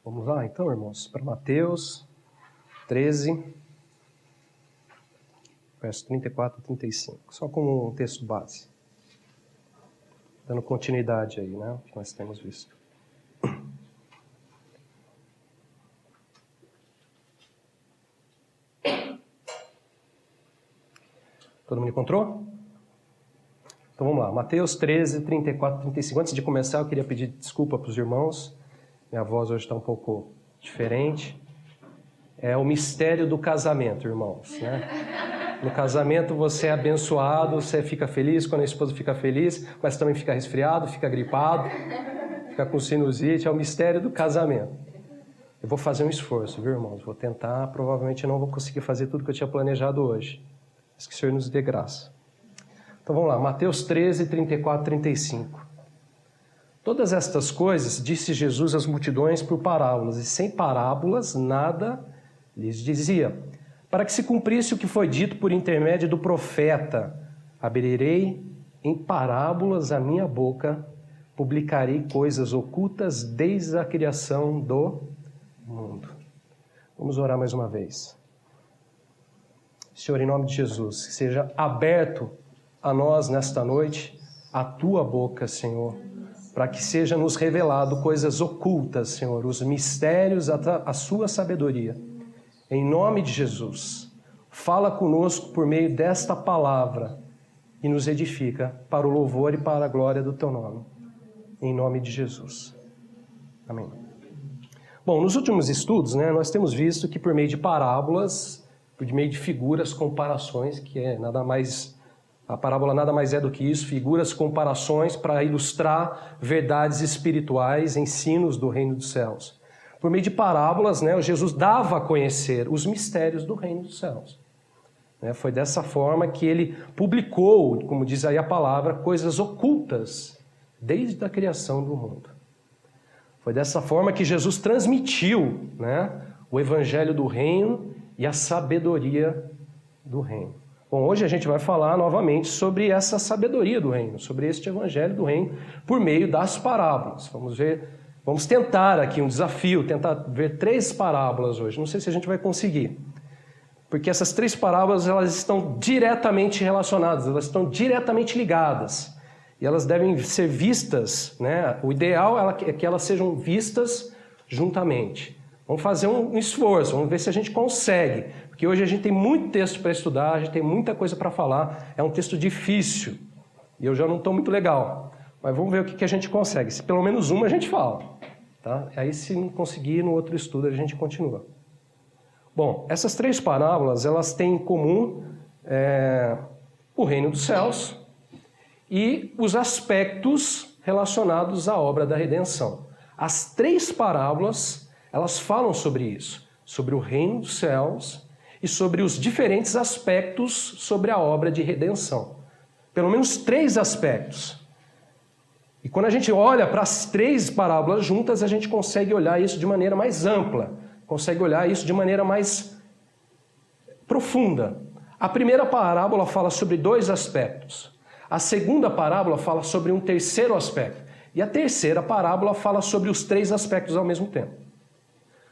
Vamos lá, então, irmãos, para Mateus 13, verso 34 e 35. Só como um texto base. Dando continuidade aí, né? Que nós temos visto. Todo mundo encontrou? Então vamos lá, Mateus 13, 34 e 35. Antes de começar, eu queria pedir desculpa para os irmãos. Minha voz hoje está um pouco diferente. É o mistério do casamento, irmãos, né? No casamento você é abençoado, você fica feliz quando a esposa fica feliz, mas também fica resfriado, fica gripado, fica com sinusite. É o mistério do casamento. Eu vou fazer um esforço, viu, irmãos? Vou tentar, provavelmente não vou conseguir fazer tudo que eu tinha planejado hoje. Mas que o Senhor nos dê graça. Então vamos lá, Mateus 13, 34 e 35. Todas estas coisas disse Jesus às multidões por parábolas, e sem parábolas nada lhes dizia, para que se cumprisse o que foi dito por intermédio do profeta: abrirei em parábolas a minha boca, publicarei coisas ocultas desde a criação do mundo. Vamos orar mais uma vez. Senhor, em nome de Jesus, que seja aberto a nós nesta noite a tua boca, Senhor, para que seja nos revelado coisas ocultas, Senhor, os mistérios, a sua sabedoria. Em nome de Jesus, fala conosco por meio desta palavra e nos edifica para o louvor e para a glória do teu nome. Em nome de Jesus. Amém. Bom, nos últimos estudos, nós temos visto que por meio de parábolas, por meio de figuras, comparações, que é nada mais... A parábola nada mais é do que isso, figuras, comparações para ilustrar verdades espirituais, ensinos do reino dos céus. Por meio de parábolas, Jesus dava a conhecer os mistérios do reino dos céus. Foi dessa forma que ele publicou, como diz aí a palavra, coisas ocultas desde a criação do mundo. Foi dessa forma que Jesus transmitiu o evangelho do reino e a sabedoria do reino. Bom, hoje a gente vai falar novamente sobre essa sabedoria do reino, sobre este evangelho do reino, por meio das parábolas. Vamos tentar aqui um desafio, tentar ver 3 parábolas hoje. Não sei se a gente vai conseguir, porque essas 3 parábolas elas estão diretamente relacionadas, elas estão diretamente ligadas, e elas devem ser vistas, o ideal é que elas sejam vistas juntamente. Vamos fazer um esforço, vamos ver se a gente consegue. Porque hoje a gente tem muito texto para estudar, a gente tem muita coisa para falar. É um texto difícil. E eu já não estou muito legal. Mas vamos ver o que a gente consegue. Se pelo menos uma a gente fala. Tá? Aí se não conseguir, no outro estudo a gente continua. Bom, essas 3 parábolas, elas têm em comum o reino dos céus e os aspectos relacionados à obra da redenção. As 3 parábolas, elas falam sobre isso. Sobre o reino dos céus e sobre os diferentes aspectos sobre a obra de redenção. Pelo menos 3 aspectos. E quando a gente olha para as 3 parábolas juntas, a gente consegue olhar isso de maneira mais ampla, consegue olhar isso de maneira mais profunda. A primeira parábola fala sobre 2 aspectos. A segunda parábola fala sobre um terceiro aspecto. E a terceira parábola fala sobre os 3 aspectos ao mesmo tempo.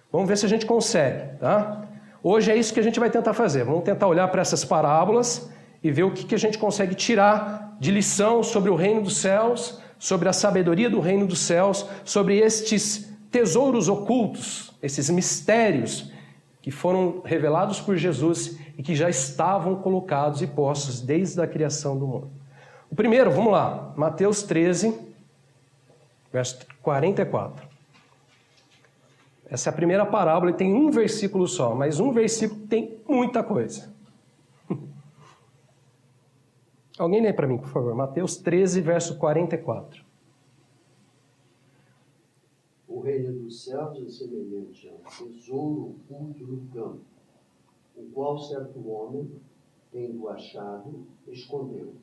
Vamos ver se a gente consegue, tá? Hoje é isso que a gente vai tentar fazer. Vamos tentar olhar para essas parábolas e ver o que a gente consegue tirar de lição sobre o reino dos céus, sobre a sabedoria do reino dos céus, sobre estes tesouros ocultos, esses mistérios que foram revelados por Jesus e que já estavam colocados e postos desde a criação do mundo. O primeiro, vamos lá, Mateus 13, verso 44. Essa é a primeira parábola e tem um versículo só, mas um versículo tem muita coisa. Alguém lê para mim, por favor, Mateus 13, verso 44. O reino dos céus é semelhante a um tesouro oculto no campo, o qual certo homem, tendo achado, escondeu.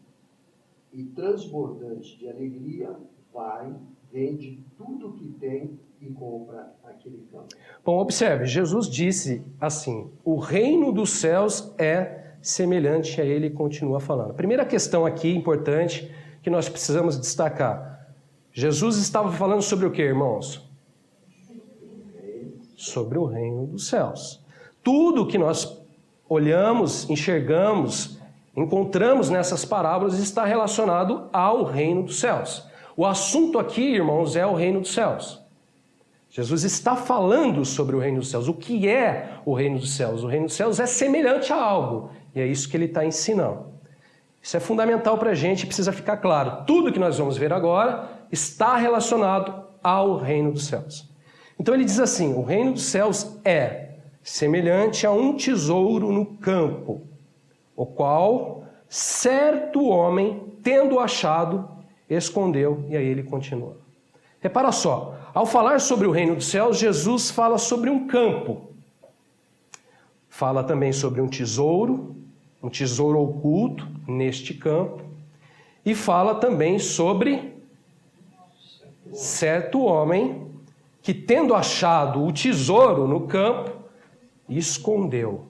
E transbordante de alegria, vai, vende tudo o que tem e compra aquele campo. Bom, observe, Jesus disse assim, o reino dos céus é semelhante a ele, continua falando. Primeira questão aqui, importante, que nós precisamos destacar. Jesus estava falando sobre o que, irmãos? sobre o reino dos céus. Tudo que nós olhamos, enxergamos, encontramos nessas parábolas está relacionado ao reino dos céus. O assunto aqui, irmãos, é o reino dos céus. Jesus está falando sobre o reino dos céus. O que é o reino dos céus? O reino dos céus é semelhante a algo. E é isso que ele está ensinando. Isso é fundamental para a gente, precisa ficar claro. Tudo que nós vamos ver agora está relacionado ao reino dos céus. Então ele diz assim, o reino dos céus é semelhante a um tesouro no campo, o qual certo homem, tendo achado, escondeu. E aí ele continua. Repara só, ao falar sobre o reino dos céus, Jesus fala sobre um campo. Fala também sobre um tesouro oculto neste campo. E fala também sobre certo homem que, tendo achado o tesouro no campo, escondeu.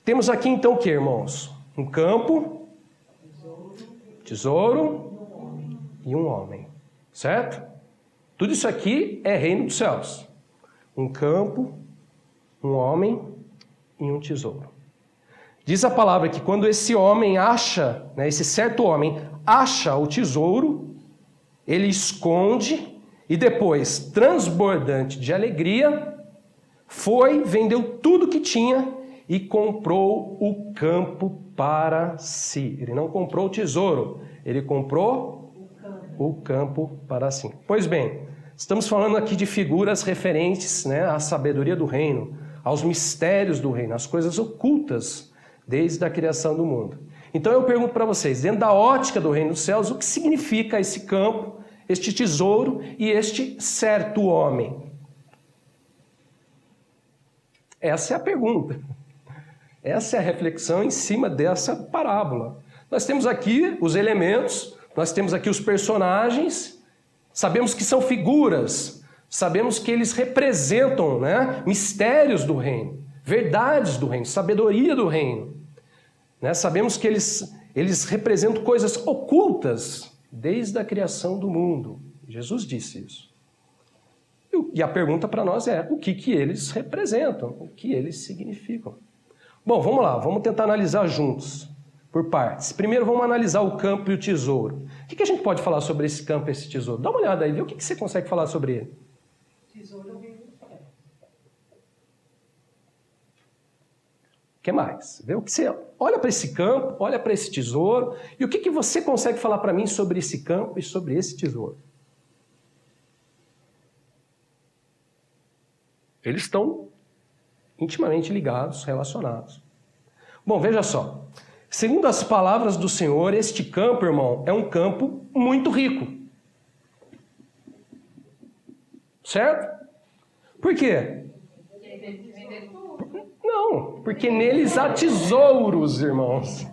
Temos aqui então o que, irmãos? Um campo, tesouro e um homem, certo? Tudo isso aqui é reino dos céus. Um campo, um homem e um tesouro. Diz a palavra que quando esse homem acha, esse certo homem acha o tesouro, ele esconde e depois, transbordante de alegria, foi, vendeu tudo que tinha e comprou o campo para si. Ele não comprou o tesouro, ele comprou o campo para si. Pois bem, estamos falando aqui de figuras referentes à sabedoria do reino, aos mistérios do reino, às coisas ocultas desde a criação do mundo. Então eu pergunto para vocês, dentro da ótica do reino dos céus, o que significa esse campo, este tesouro e este certo homem? Essa é a pergunta. Essa é a reflexão em cima dessa parábola. Nós temos aqui os elementos, nós temos aqui os personagens, sabemos que são figuras, sabemos que eles representam mistérios do reino, verdades do reino, sabedoria do reino. Sabemos que eles representam coisas ocultas desde a criação do mundo. Jesus disse isso. E a pergunta para nós é, o que eles representam? O que eles significam? Bom, vamos lá, vamos tentar analisar juntos, por partes. Primeiro vamos analisar o campo e o tesouro. O que a gente pode falar sobre esse campo e esse tesouro? Dá uma olhada aí, vê o que você consegue falar sobre ele. Tesouro é o reino dos céus. O que mais? Vê o que você olha para esse campo, olha para esse tesouro, e o que você consegue falar para mim sobre esse campo e sobre esse tesouro? Eles estão intimamente ligados, relacionados. Bom, veja só. Segundo as palavras do Senhor, este campo, irmão, é um campo muito rico. Certo? Por quê? Não, porque neles há tesouros, irmãos.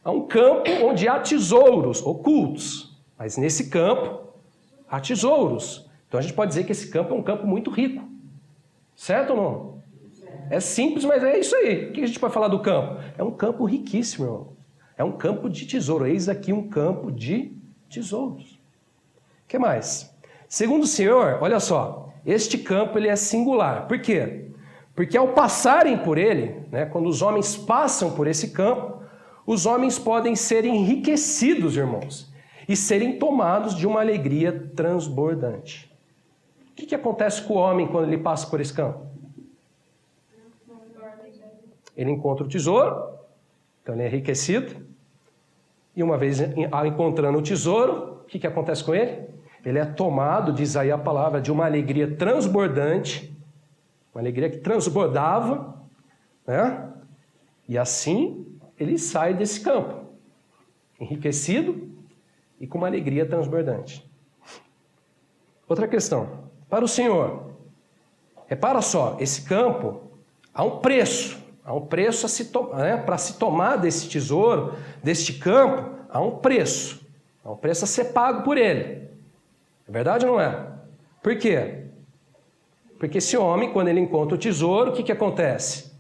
Há um campo onde há tesouros ocultos, mas nesse campo há tesouros. Então a gente pode dizer que esse campo é um campo muito rico. Certo ou não? É simples, mas é isso aí. O que a gente pode falar do campo? É um campo riquíssimo, irmão. É um campo de tesouro. Eis aqui um campo de tesouros. O que mais? Segundo o Senhor, olha só, este campo ele é singular. Por quê? Porque ao passarem por ele, quando os homens passam por esse campo, os homens podem ser enriquecidos, irmãos, e serem tomados de uma alegria transbordante. O que acontece com o homem quando ele passa por esse campo? Ele encontra o tesouro, então ele é enriquecido, e uma vez encontrando o tesouro, o que acontece com ele? Ele é tomado, diz aí a palavra, de uma alegria transbordante, uma alegria que transbordava, e assim ele sai desse campo, enriquecido e com uma alegria transbordante. Outra questão. Para o Senhor, repara só, esse campo há um preço para se tomar desse tesouro, deste campo, há um preço a ser pago por ele. É verdade ou não é? Por quê? Porque esse homem, quando ele encontra o tesouro, o que acontece?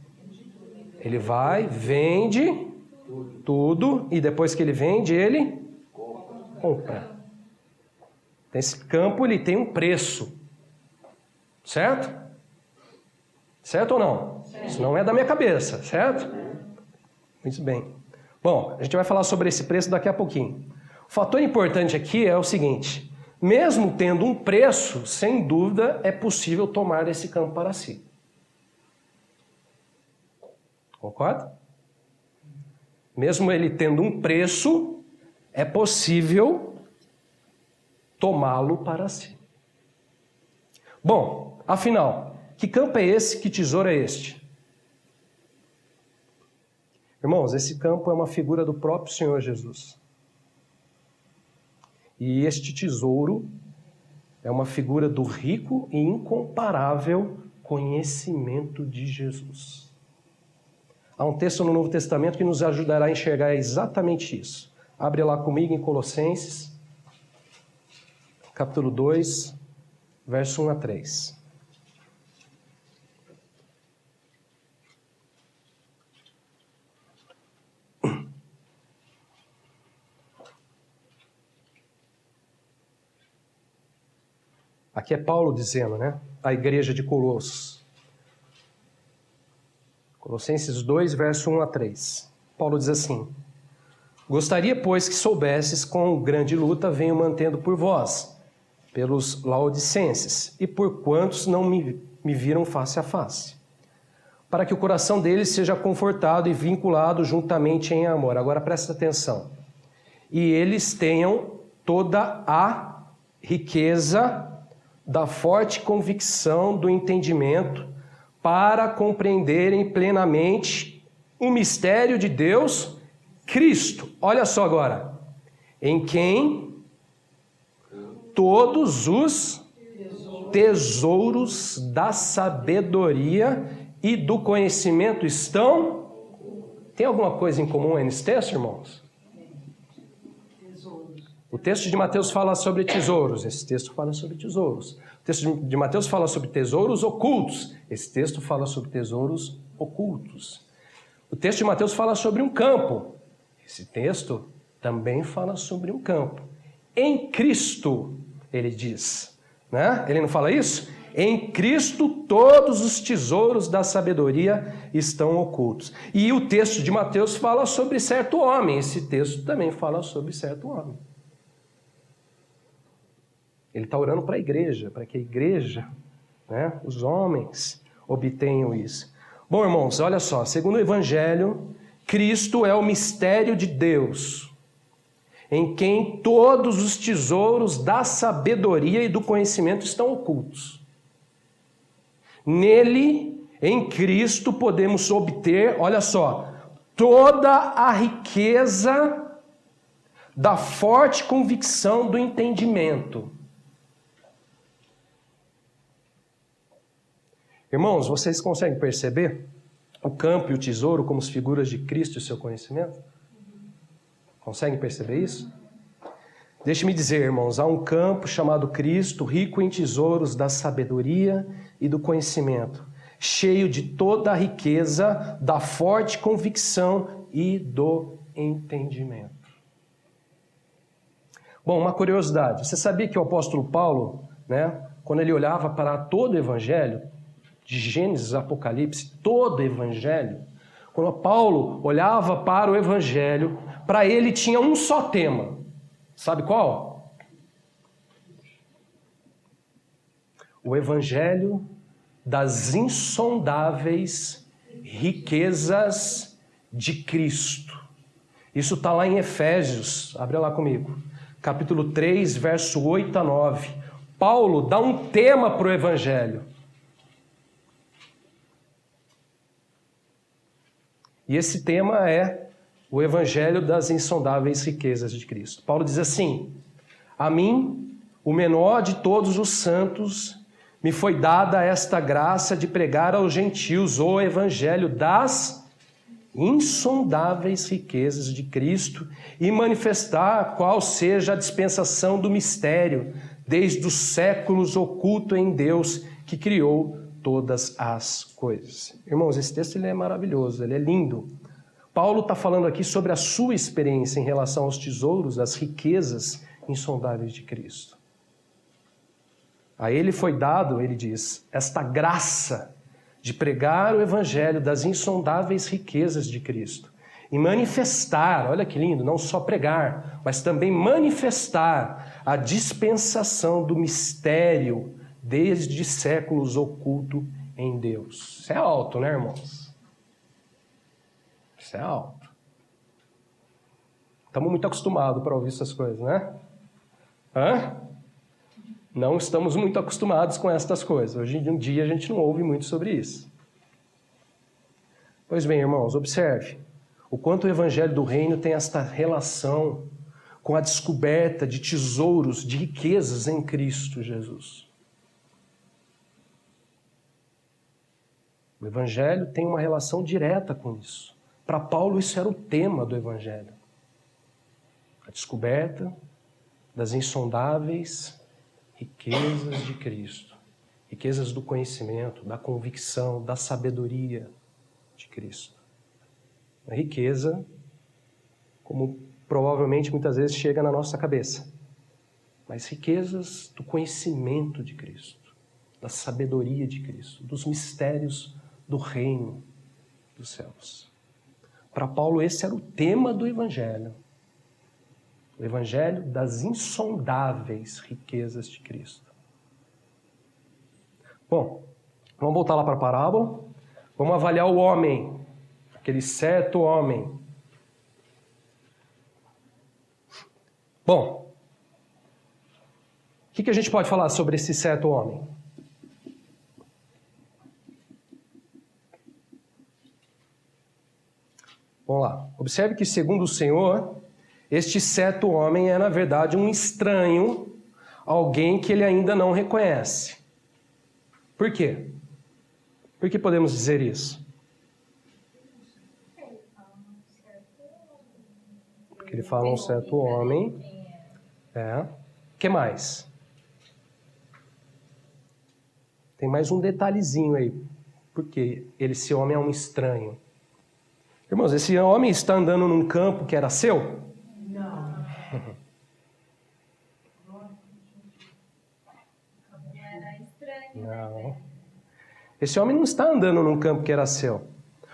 Ele vai, vende tudo e depois que ele vende, ele compra. Esse campo ele tem um preço. Certo? Certo ou não? Certo. Isso não é da minha cabeça, certo? Muito bem. Bom, a gente vai falar sobre esse preço daqui a pouquinho. O fator importante aqui é o seguinte: mesmo tendo um preço, sem dúvida é possível tomar esse campo para si. Concorda? Mesmo ele tendo um preço, é possível tomá-lo para si. Bom, afinal, que campo é esse? Que tesouro é este? Irmãos, esse campo é uma figura do próprio Senhor Jesus. E este tesouro é uma figura do rico e incomparável conhecimento de Jesus. Há um texto no Novo Testamento que nos ajudará a enxergar exatamente isso. Abre lá comigo em Colossenses, capítulo 2, verso 1 a 3. Aqui é Paulo dizendo, né? A igreja de Colossos. Colossenses 2, verso 1 a 3. Paulo diz assim: Gostaria, pois, que soubesses com grande luta venho mantendo por vós, pelos laodicenses, e por quantos não me viram face a face, para que o coração deles seja confortado e vinculado juntamente em amor. Agora presta atenção. E eles tenham toda a riqueza da forte convicção do entendimento, para compreenderem plenamente o mistério de Deus, Cristo. Olha só agora. Em quem todos os tesouros da sabedoria e do conhecimento estão... Tem alguma coisa em comum aí nesse texto, irmãos? O texto de Mateus fala sobre tesouros. Esse texto fala sobre tesouros. O texto de Mateus fala sobre tesouros ocultos. Esse texto fala sobre tesouros ocultos. O texto de Mateus fala sobre um campo. Esse texto também fala sobre um campo. Em Cristo, ele diz, né? Ele não fala isso? Em Cristo todos os tesouros da sabedoria estão ocultos. E o texto de Mateus fala sobre certo homem. Esse texto também fala sobre certo homem. Ele está orando para a igreja, para que a igreja, né, os homens, obtenham isso. Bom, irmãos, olha só, segundo o Evangelho, Cristo é o mistério de Deus, em quem todos os tesouros da sabedoria e do conhecimento estão ocultos. Nele, em Cristo, podemos obter, olha só, toda a riqueza da forte convicção do entendimento. Irmãos, vocês conseguem perceber o campo e o tesouro como as figuras de Cristo e o seu conhecimento? Conseguem perceber isso? Deixe-me dizer, irmãos, há um campo chamado Cristo, rico em tesouros da sabedoria e do conhecimento, cheio de toda a riqueza da forte convicção e do entendimento. Bom, uma curiosidade. Você sabia que o apóstolo Paulo, né, quando ele olhava para todo o Evangelho, de Gênesis a Apocalipse, todo o Evangelho, quando Paulo olhava para o Evangelho, para ele tinha um só tema. Sabe qual? O Evangelho das insondáveis riquezas de Cristo. Isso está lá em Efésios, abre lá comigo, capítulo 3, verso 8 a 9. Paulo dá um tema para o Evangelho. E esse tema é o Evangelho das insondáveis riquezas de Cristo. Paulo diz assim: a mim, o menor de todos os santos, me foi dada esta graça de pregar aos gentios o Evangelho das insondáveis riquezas de Cristo e manifestar qual seja a dispensação do mistério, desde os séculos oculto em Deus, que criou todas as coisas. Irmãos, esse texto ele é maravilhoso, ele é lindo. Paulo está falando aqui sobre a sua experiência em relação aos tesouros, às riquezas insondáveis de Cristo. A ele foi dado, ele diz, esta graça de pregar o evangelho das insondáveis riquezas de Cristo e manifestar, olha que lindo, não só pregar, mas também manifestar a dispensação do mistério desde séculos oculto em Deus. Isso é alto, né, irmãos? Isso é alto. Estamos muito acostumados para ouvir essas coisas, né? Não estamos muito acostumados com estas coisas. Hoje em dia a gente não ouve muito sobre isso. Pois bem, irmãos, observe o quanto o evangelho do reino tem esta relação com a descoberta de tesouros, de riquezas em Cristo Jesus. O evangelho tem uma relação direta com isso. Para Paulo, isso era o tema do evangelho. A descoberta das insondáveis riquezas de Cristo. Riquezas do conhecimento, da convicção, da sabedoria de Cristo. A riqueza, como provavelmente muitas vezes chega na nossa cabeça, mas riquezas do conhecimento de Cristo, da sabedoria de Cristo, dos mistérios do reino dos céus. Para Paulo, esse era o tema do evangelho. O evangelho das insondáveis riquezas de Cristo. Bom, vamos voltar lá para a parábola. Vamos avaliar o homem, aquele certo homem. Bom, o que a gente pode falar sobre esse certo homem? Vamos lá. Observe que, segundo o Senhor, este certo homem é, na verdade, um estranho, alguém que ele ainda não reconhece. Por quê? Por que podemos dizer isso? Porque ele fala um certo homem. O que mais? Tem mais um detalhezinho aí. Porque esse homem é um estranho. Irmãos, esse homem está andando num campo que era seu? Não. Não. Esse homem não está andando num campo que era seu.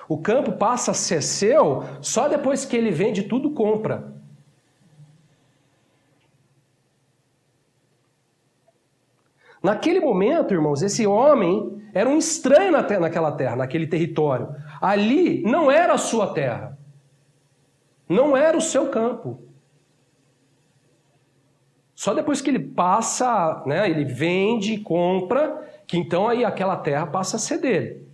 O campo passa a ser seu só depois que ele vende tudo, compra. Naquele momento, irmãos, esse homem era um estranho naquela terra, naquele território. Ali não era a sua terra. Não era o seu campo. Só depois que ele passa, né, ele vende e compra, que então aí aquela terra passa a ser dele.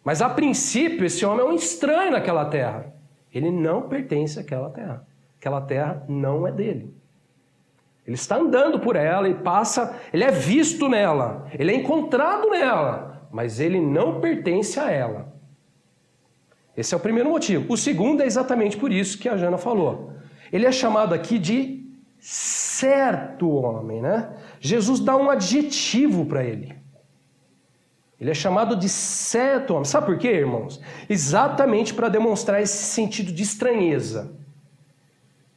Mas a princípio esse homem é um estranho naquela terra. Ele não pertence àquela terra. Aquela terra não é dele. Ele está andando por ela e passa, ele é visto nela, ele é encontrado nela, mas ele não pertence a ela. Esse é o primeiro motivo. O segundo é exatamente por isso que a Jana falou. Ele é chamado aqui de certo homem, né? Jesus dá um adjetivo para ele. Ele é chamado de certo homem. Sabe por quê, irmãos? Exatamente para demonstrar esse sentido de estranheza,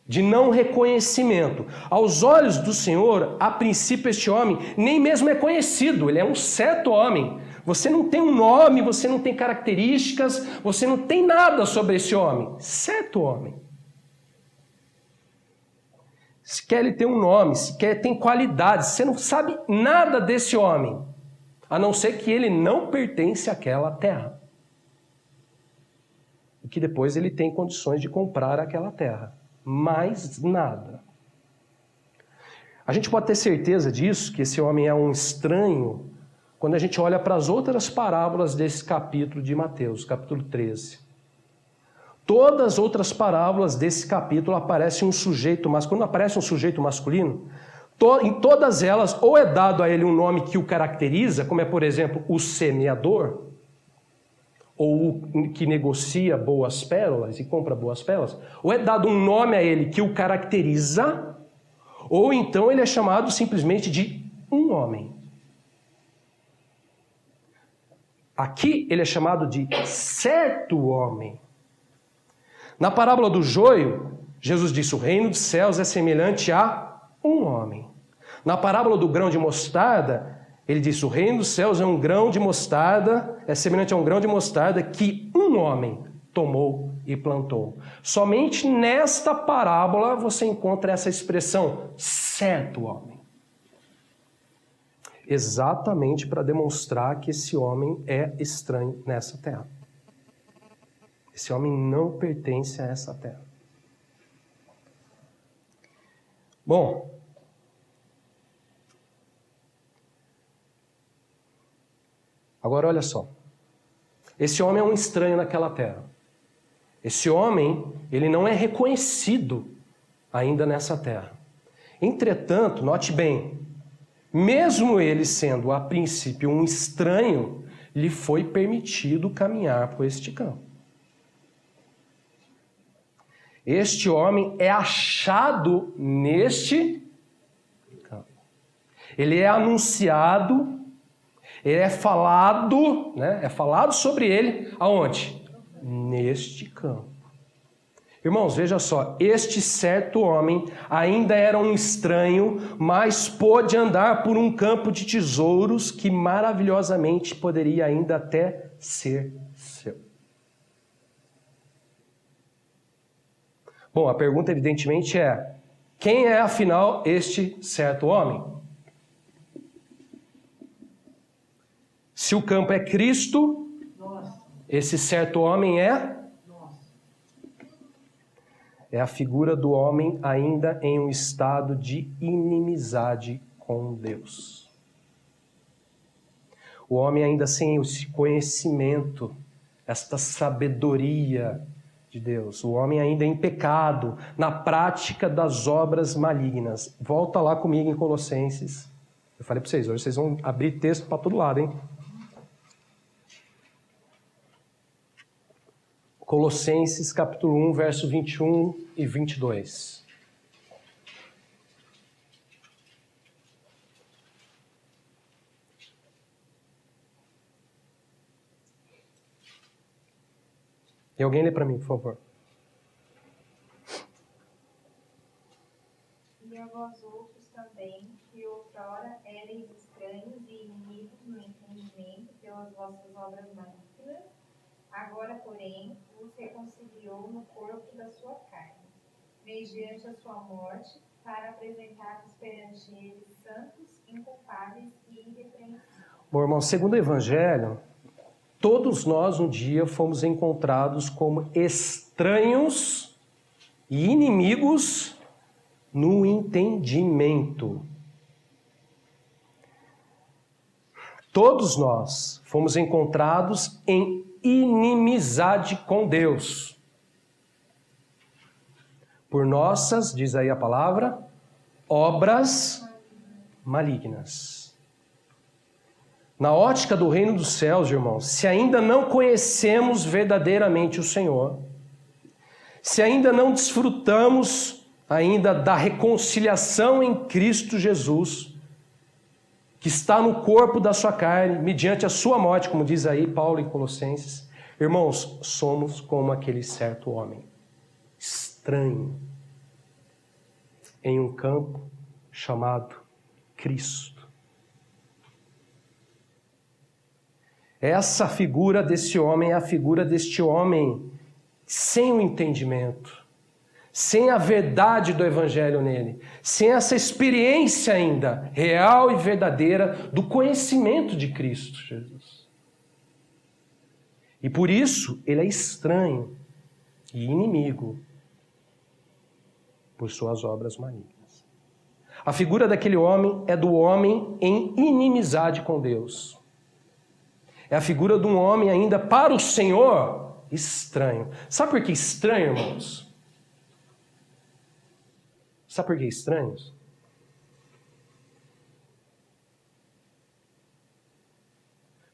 de não reconhecimento. Aos olhos do Senhor, a princípio, este homem nem mesmo é conhecido. Ele é um certo homem. Você não tem um nome, você não tem características, você não tem nada sobre esse homem. Certo homem. Sequer ele tem um nome, sequer ele tem qualidades. Você não sabe nada desse homem, a não ser que ele não pertence àquela terra. E que depois ele tem condições de comprar aquela terra. Mais nada. A gente pode ter certeza disso, que esse homem é um estranho, quando a gente olha para as outras parábolas desse capítulo de Mateus, capítulo 13. Todas as outras parábolas desse capítulo aparece um sujeito masculino. Quando aparece um sujeito masculino, em todas elas, ou é dado a ele um nome que o caracteriza, como é, por exemplo, o semeador, ou o que negocia boas pérolas e compra boas pérolas, ou é dado um nome a ele que o caracteriza, ou então ele é chamado simplesmente de um homem. Aqui ele é chamado de certo homem. Na parábola do joio, Jesus disse: o reino dos céus é semelhante a um homem. Na parábola do grão de mostarda, Ele disse, o reino dos céus é um grão de mostarda, é semelhante a um grão de mostarda que um homem tomou e plantou. Somente nesta parábola você encontra essa expressão, certo homem. Exatamente para demonstrar que esse homem é estranho nessa terra. Esse homem não pertence a essa terra. Bom, agora olha só. Esse homem é um estranho naquela terra. Esse homem, ele não é reconhecido ainda nessa terra. Entretanto, note bem, mesmo ele sendo a princípio um estranho, lhe foi permitido caminhar por este campo. Este homem é achado neste campo. Ele é anunciado, ele é falado, né? É falado sobre ele aonde? Neste campo. Irmãos, veja só, este certo homem ainda era um estranho, mas pôde andar por um campo de tesouros que maravilhosamente poderia ainda até ser seu. Bom, a pergunta evidentemente é, quem é afinal este certo homem? Se o campo é Cristo, esse certo homem é a figura do homem ainda em um estado de inimizade com Deus. O homem ainda sem esse conhecimento, esta sabedoria de Deus. O homem ainda em pecado, na prática das obras malignas. Volta lá comigo em Colossenses. Eu falei para vocês, hoje vocês vão abrir texto para todo lado, hein? Colossenses capítulo 1, verso 21 e 22. E alguém lê para mim, por favor. E a vós outros também, que outrora éreis estranhos e inimigos no entendimento pelas vossas obras malignas, agora, porém, vos reconciliou no corpo da sua carne, mediante a sua morte, para apresentar-vos perante ele santos, inculpáveis e irrepreensíveis. Bom, irmão, segundo o Evangelho, todos nós um dia fomos encontrados como estranhos e inimigos no entendimento. Todos nós fomos encontrados em inimizade com Deus. Por nossas, diz aí a palavra, obras malignas. Na ótica do reino dos céus, irmãos, se ainda não conhecemos verdadeiramente o Senhor, se ainda não desfrutamos ainda da reconciliação em Cristo Jesus, que está no corpo da sua carne, mediante a sua morte, como diz aí Paulo em Colossenses, irmãos, somos como aquele certo homem, estranho, em um campo chamado Cristo. Essa figura desse homem é a figura deste homem sem o entendimento, sem a verdade do Evangelho nele, sem essa experiência ainda real e verdadeira do conhecimento de Cristo Jesus. E por isso ele é estranho e inimigo por suas obras malignas. A figura daquele homem é do homem em inimizade com Deus. É a figura de um homem ainda para o Senhor estranho. Sabe por que estranho, irmãos? Sabe por que estranhos?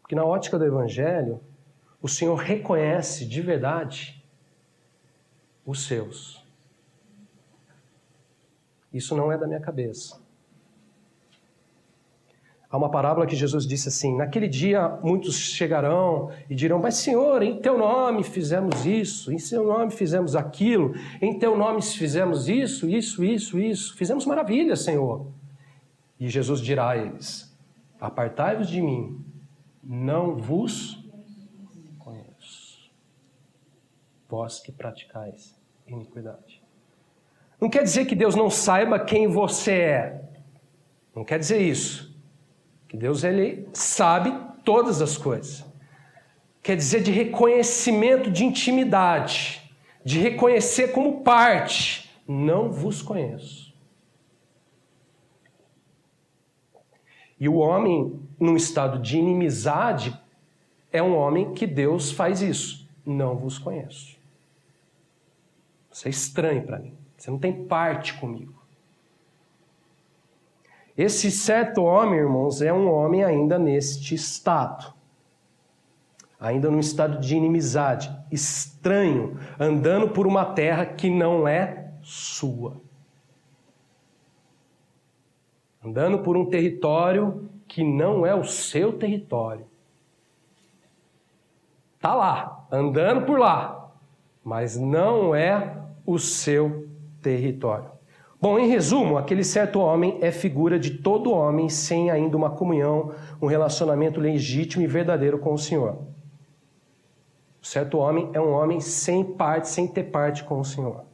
Porque na ótica do Evangelho, o Senhor reconhece de verdade os seus. Isso não é da minha cabeça. Há uma parábola que Jesus disse assim, naquele dia muitos chegarão e dirão, mas Senhor, em teu nome fizemos isso, em teu nome fizemos aquilo, em teu nome fizemos isso, fizemos maravilhas, Senhor. E Jesus dirá a eles, Apartai-vos de mim, não vos conheço. Vós que praticais iniquidade. Não quer dizer que Deus não saiba quem você é. Não quer dizer isso. Que Deus, ele sabe todas as coisas. Quer dizer de reconhecimento de intimidade. De reconhecer como parte. Não vos conheço. E o homem, num estado de inimizade, é um homem que Deus faz isso. Não vos conheço. Você é estranho para mim. Você não tem parte comigo. Esse certo homem, irmãos, é um homem ainda neste estado. Ainda num estado de inimizade. Estranho, andando por uma terra que não é sua. Andando por um território que não é o seu território. Está lá, andando por lá, mas não é o seu território. Bom, em resumo, aquele certo homem é figura de todo homem sem ainda uma comunhão, um relacionamento legítimo e verdadeiro com o Senhor. O certo homem é um homem sem parte, sem ter parte com o Senhor.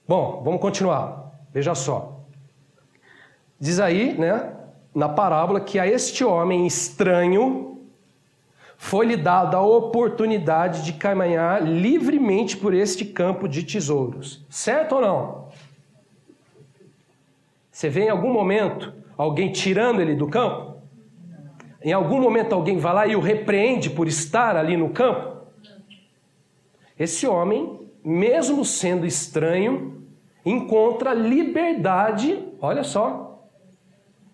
Bom, vamos continuar. Veja só. Diz aí, né, na parábola, que a este homem estranho foi-lhe dada a oportunidade de caminhar livremente por este campo de tesouros. Certo ou não? Você vê em algum momento alguém tirando ele do campo? Em algum momento alguém vai lá e o repreende por estar ali no campo? Esse homem, mesmo sendo estranho, encontra liberdade, olha só,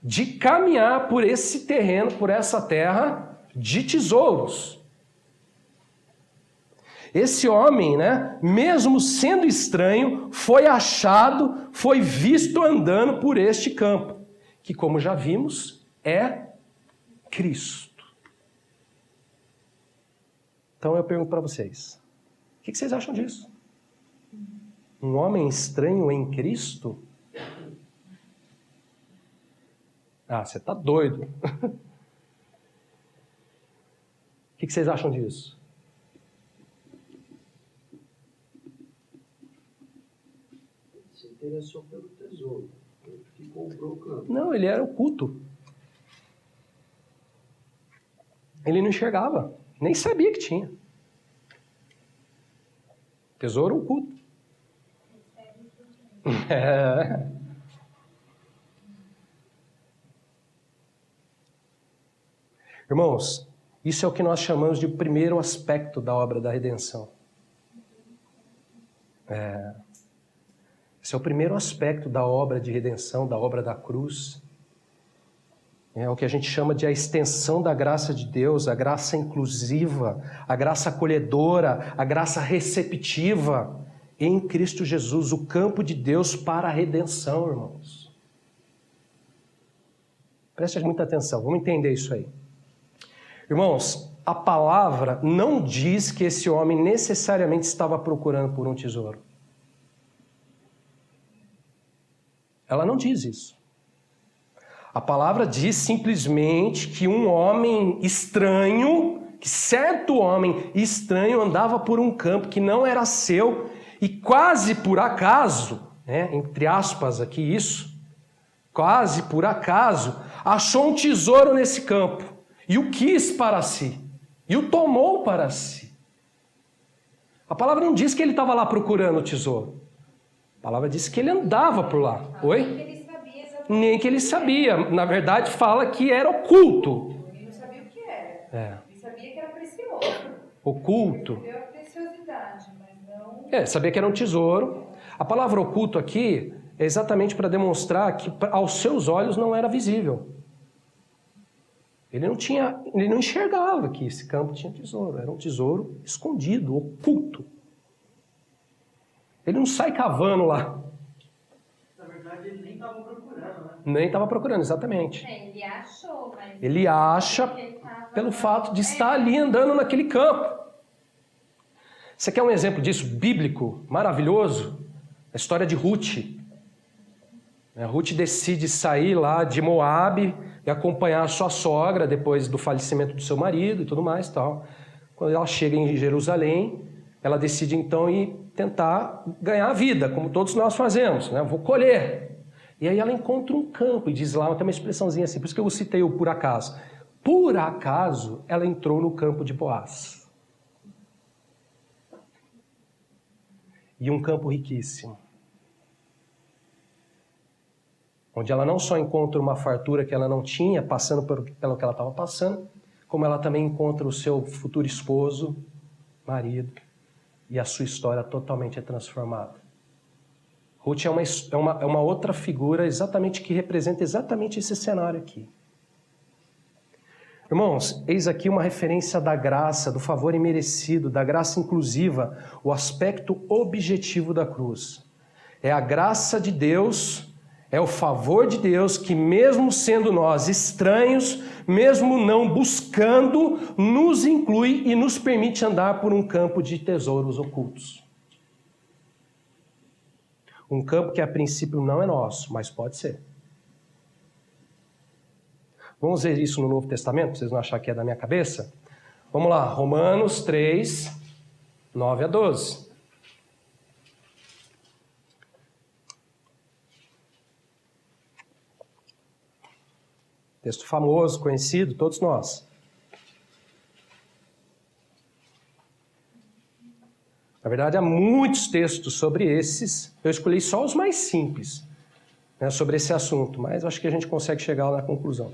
de caminhar por esse terreno, por essa terra de tesouros. Esse homem, né, mesmo sendo estranho, foi achado, foi visto andando por este campo, que, como já vimos, é Cristo. Então eu pergunto para vocês, o que vocês acham disso? Um homem estranho em Cristo? Ah, você está doido. O que vocês acham disso? Se interessou pelo tesouro. Ele que comprou o campo. Não, ele era oculto. Ele não enxergava. Nem sabia que tinha. Tesouro oculto. É. Irmãos, isso é o que nós chamamos de primeiro aspecto da obra da redenção. Esse é o primeiro aspecto da obra de redenção, da obra da cruz. É o que a gente chama de a extensão da graça de Deus, a graça inclusiva, a graça acolhedora, a graça receptiva em Cristo Jesus, o campo de Deus para a redenção, irmãos. Preste muita atenção, vamos entender isso aí. Irmãos, a palavra não diz que esse homem necessariamente estava procurando por um tesouro. Ela não diz isso. A palavra diz simplesmente que um homem estranho, que certo homem estranho andava por um campo que não era seu e quase por acaso, né, entre aspas aqui isso, quase por acaso, achou um tesouro nesse campo. E o quis para si. E o tomou para si. A palavra não diz que ele estava lá procurando o tesouro. A palavra diz que ele andava por lá. Oi? Nem que ele sabia. Na verdade, fala que era oculto. Ele não sabia o que era. Ele sabia que era precioso. Oculto. Ele sabia a preciosidade, mas não... Sabia que era um tesouro. A palavra oculto aqui é exatamente para demonstrar que aos seus olhos não era visível. Ele não enxergava que esse campo tinha tesouro. Era um tesouro escondido, oculto. Ele não sai cavando lá. Na verdade, ele nem estava procurando, né? Nem estava procurando, exatamente. Ele achou, mas... Ele acha pelo fato de estar ali andando naquele campo. Você quer um exemplo disso bíblico, maravilhoso? A história de Ruth. Ruth decide sair lá de Moabe e acompanhar a sua sogra depois do falecimento do seu marido e tudo mais, tal. Quando ela chega em Jerusalém, ela decide então ir tentar ganhar a vida, como todos nós fazemos, né? Vou colher. E aí ela encontra um campo, e diz lá, tem uma expressãozinha assim, por isso que eu citei o por acaso. Por acaso, ela entrou no campo de Boaz. E um campo riquíssimo. Onde ela não só encontra uma fartura que ela não tinha, passando pelo que ela estava passando, como ela também encontra o seu futuro esposo, marido, e a sua história totalmente é transformada. Ruth é uma outra figura exatamente que representa exatamente esse cenário aqui. Irmãos, eis aqui uma referência da graça, do favor imerecido, da graça inclusiva, o aspecto objetivo da cruz. É a graça de Deus, é o favor de Deus que, mesmo sendo nós estranhos, mesmo não buscando, nos inclui e nos permite andar por um campo de tesouros ocultos. Um campo que a princípio não é nosso, mas pode ser. Vamos ver isso no Novo Testamento, para vocês não acharem que é da minha cabeça? Vamos lá, Romanos 3, 9 a 12. Texto famoso, conhecido, todos nós. Na verdade, há muitos textos sobre esses. Eu escolhi só os mais simples, né, sobre esse assunto, mas acho que a gente consegue chegar na conclusão.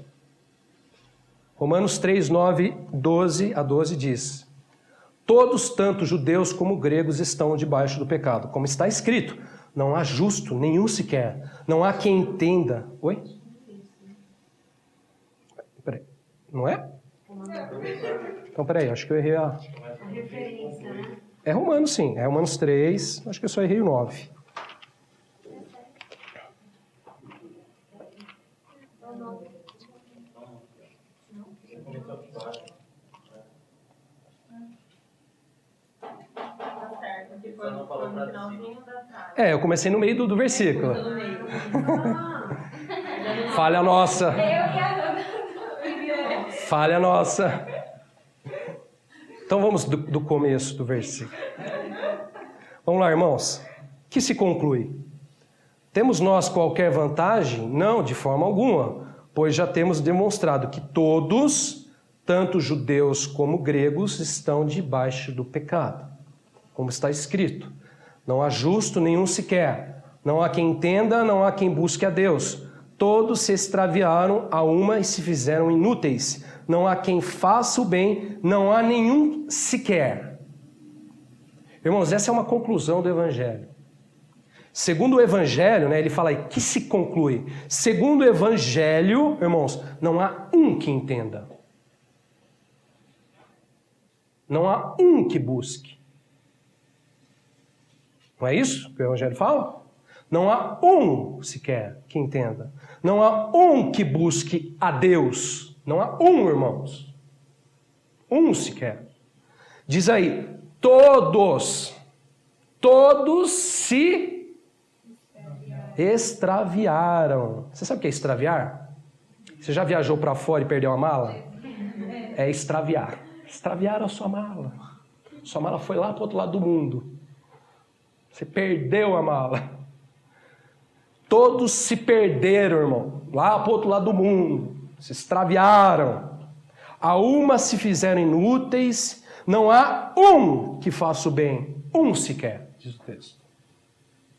Romanos 3, 9, 12 a 12 diz: todos, tanto judeus como gregos, estão debaixo do pecado. Como está escrito, não há justo, nenhum sequer. Não há quem entenda. Oi? Peraí, não é? Então, peraí, acho que eu errei a referência, né? É Romanos, sim. É Romanos 3, acho que eu só errei o 9. Eu comecei no meio do versículo. Falha nossa. Falha nossa. Então vamos do começo do versículo. Vamos lá, irmãos. O que se conclui? Temos nós qualquer vantagem? Não, de forma alguma, pois já temos demonstrado que todos, tanto judeus como gregos, estão debaixo do pecado. Como está escrito, não há justo nenhum sequer, não há quem entenda, não há quem busque a Deus. Todos se extraviaram a uma e se fizeram inúteis. Não há quem faça o bem, não há nenhum sequer. Irmãos, essa é uma conclusão do Evangelho. Segundo o Evangelho, né, ele fala aí, que se conclui? Segundo o Evangelho, irmãos, não há um que entenda. Não há um que busque. Não é isso que o Evangelho fala? Não há um sequer que entenda. Não há um que busque a Deus. Não há um, irmãos. Um sequer. Diz aí, todos se extraviaram. Você sabe o que é extraviar? Você já viajou para fora e perdeu a mala? É extraviar. Extraviaram a sua mala. Sua mala foi lá para o outro lado do mundo. Você perdeu a mala. Todos se perderam, irmão. Lá para o outro lado do mundo. Se extraviaram. A uma se fizeram inúteis. Não há um que faça o bem. Um sequer, diz o texto.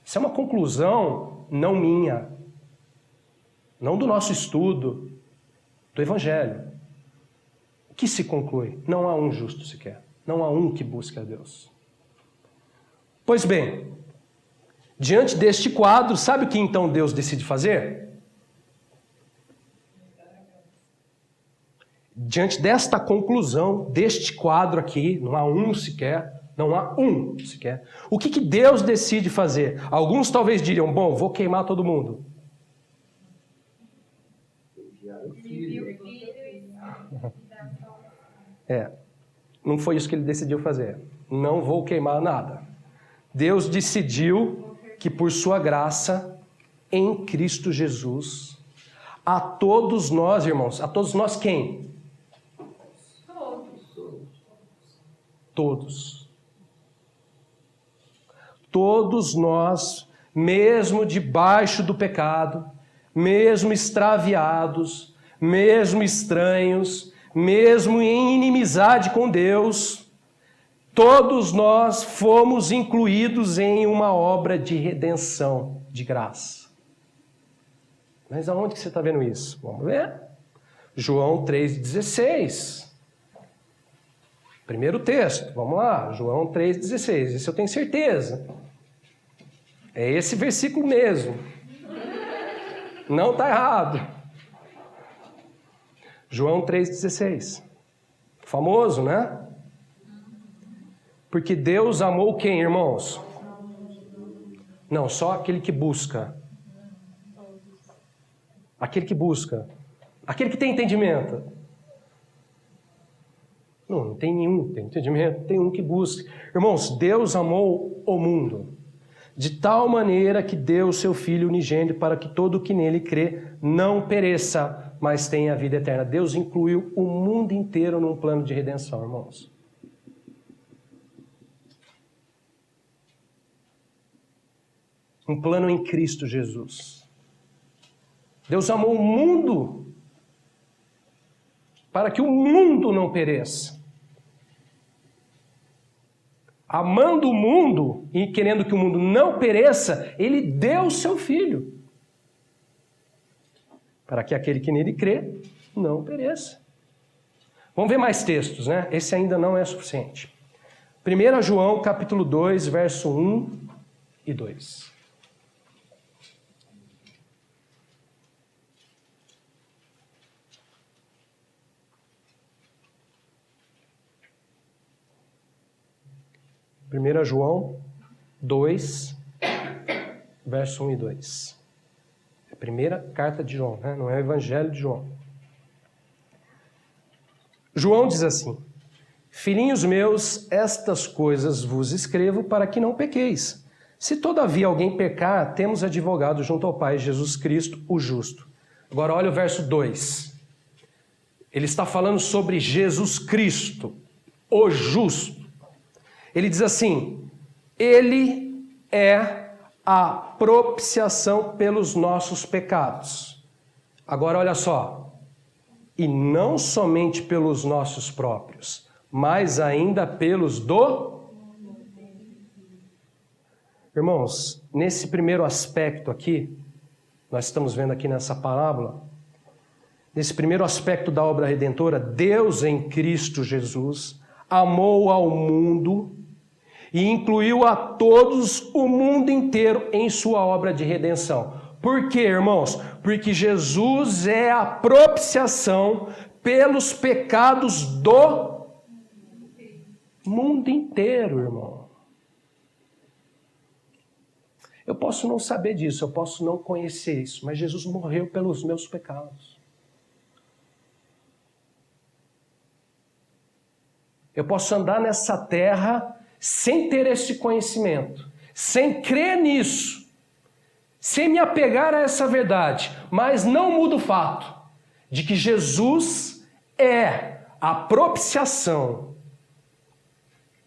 Isso é uma conclusão não minha. Não do nosso estudo. Do Evangelho. O que se conclui? Não há um justo sequer. Não há um que busque a Deus. Pois bem, diante deste quadro, sabe o que então Deus decide fazer? Diante desta conclusão, deste quadro aqui, não há um sequer, o que Deus decide fazer? Alguns talvez diriam, bom, vou queimar todo mundo. Não foi isso que ele decidiu fazer. Não vou queimar nada. Deus decidiu que por sua graça em Cristo Jesus, a todos nós, irmãos, a todos nós quem? Todos. Todos nós, mesmo debaixo do pecado, mesmo extraviados, mesmo estranhos, mesmo em inimizade com Deus, todos nós fomos incluídos em uma obra de redenção, de graça. Mas aonde que você está vendo isso? Vamos ver. João 3,16. Primeiro texto, vamos lá. João 3,16. Isso eu tenho certeza. É esse versículo mesmo. Não está errado. João 3,16. Famoso, né? Porque Deus amou quem, irmãos? Não, só aquele que busca. Aquele que busca. Aquele que tem entendimento. Não tem nenhum que tem entendimento, tem um que busca. Irmãos, Deus amou o mundo de tal maneira que deu o seu Filho unigênito para que todo o que nele crê não pereça, mas tenha a vida eterna. Deus incluiu o mundo inteiro num plano de redenção, irmãos. Um plano em Cristo Jesus. Deus amou o mundo para que o mundo não pereça. Amando o mundo e querendo que o mundo não pereça, ele deu o seu Filho. Para que aquele que nele crê não pereça. Vamos ver mais textos, né? Esse ainda não é suficiente. 1 João capítulo 2, verso 1 e 2. Primeira João 2, verso 1 e 2. É a primeira carta de João, né? Não é o Evangelho de João. João diz assim: Filhinhos meus, estas coisas vos escrevo para que não pequeis. Se todavia alguém pecar, temos advogado junto ao Pai, Jesus Cristo, o justo. Agora olha o verso 2. Ele está falando sobre Jesus Cristo, o justo. Ele diz assim: Ele é a propiciação pelos nossos pecados. Agora olha só. E não somente pelos nossos próprios, mas ainda pelos do... Irmãos, nesse primeiro aspecto aqui, nós estamos vendo aqui nessa parábola, nesse primeiro aspecto da obra redentora, Deus em Cristo Jesus amou ao mundo e incluiu a todos o mundo inteiro em sua obra de redenção. Por quê, irmãos? Porque Jesus é a propiciação pelos pecados do mundo inteiro, irmão. Eu posso não saber disso, eu posso não conhecer isso, mas Jesus morreu pelos meus pecados. Eu posso andar nessa terra sem ter esse conhecimento, sem crer nisso, sem me apegar a essa verdade, mas não muda o fato de que Jesus é a propiciação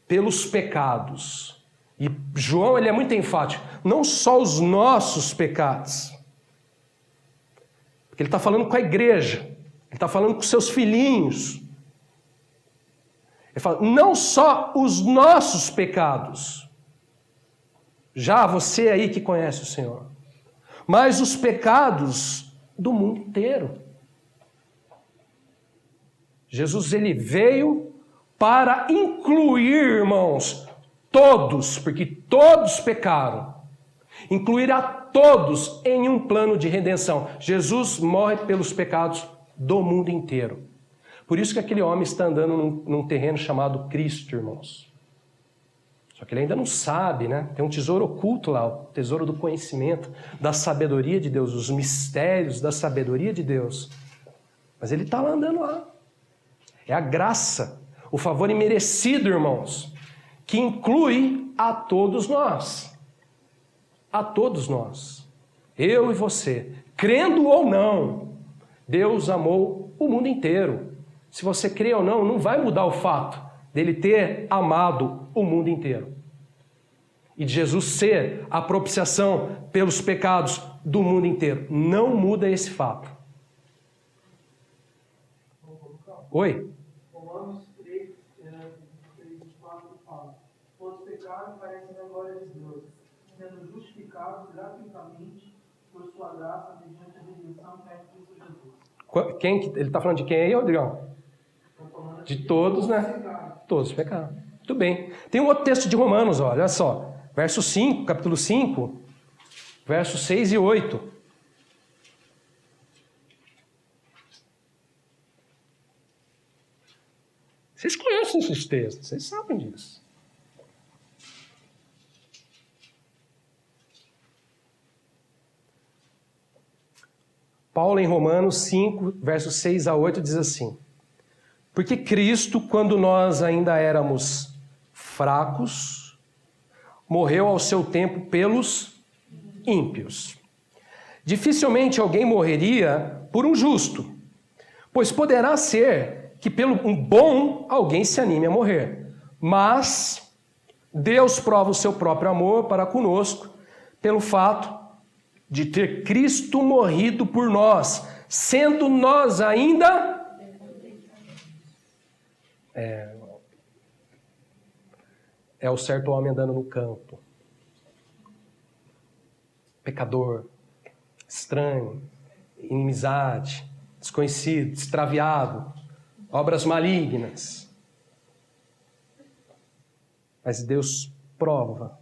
pelos pecados. E João, ele é muito enfático, não só os nossos pecados, porque ele está falando com a igreja, ele está falando com seus filhinhos. Ele fala, não só os nossos pecados, já você aí que conhece o Senhor, mas os pecados do mundo inteiro. Jesus, ele veio para incluir, irmãos, todos, porque todos pecaram, incluir a todos em um plano de redenção. Jesus morre pelos pecados do mundo inteiro. Por isso que aquele homem está andando num terreno chamado Cristo, irmãos. Só que ele ainda não sabe, né? Tem um tesouro oculto lá, o tesouro do conhecimento, da sabedoria de Deus, os mistérios da sabedoria de Deus. Mas ele está lá andando lá. É a graça, o favor imerecido, irmãos, que inclui a todos nós. A todos nós. eu e você, crendo ou não, Deus amou o mundo inteiro. Se você crê ou não, não vai mudar o fato dele ter amado o mundo inteiro. E de Jesus ser a propiciação pelos pecados do mundo inteiro. Não muda esse fato. Oi? Romanos 3, 24 fala: todos pecaram e carecem da glória de Deus, sendo justificados gratuitamente por sua graça mediante a redenção que é em Cristo Jesus. Ele está falando de quem aí, Rodrigão? De todos, né? Todos pecaram. Muito bem. Tem um outro texto de Romanos, olha só. Verso 5, capítulo 5, versos 6 e 8. Vocês conhecem esses textos, vocês sabem disso. Paulo, em Romanos 5, versos 6 a 8, diz assim: porque Cristo, quando nós ainda éramos fracos, morreu ao seu tempo pelos ímpios. Dificilmente alguém morreria por um justo, pois poderá ser que pelo um bom alguém se anime a morrer. Mas Deus prova o seu próprio amor para conosco pelo fato de ter Cristo morrido por nós, sendo nós ainda... É o certo homem andando no campo. Pecador, estranho, inimizade, desconhecido, extraviado, obras malignas. Mas Deus prova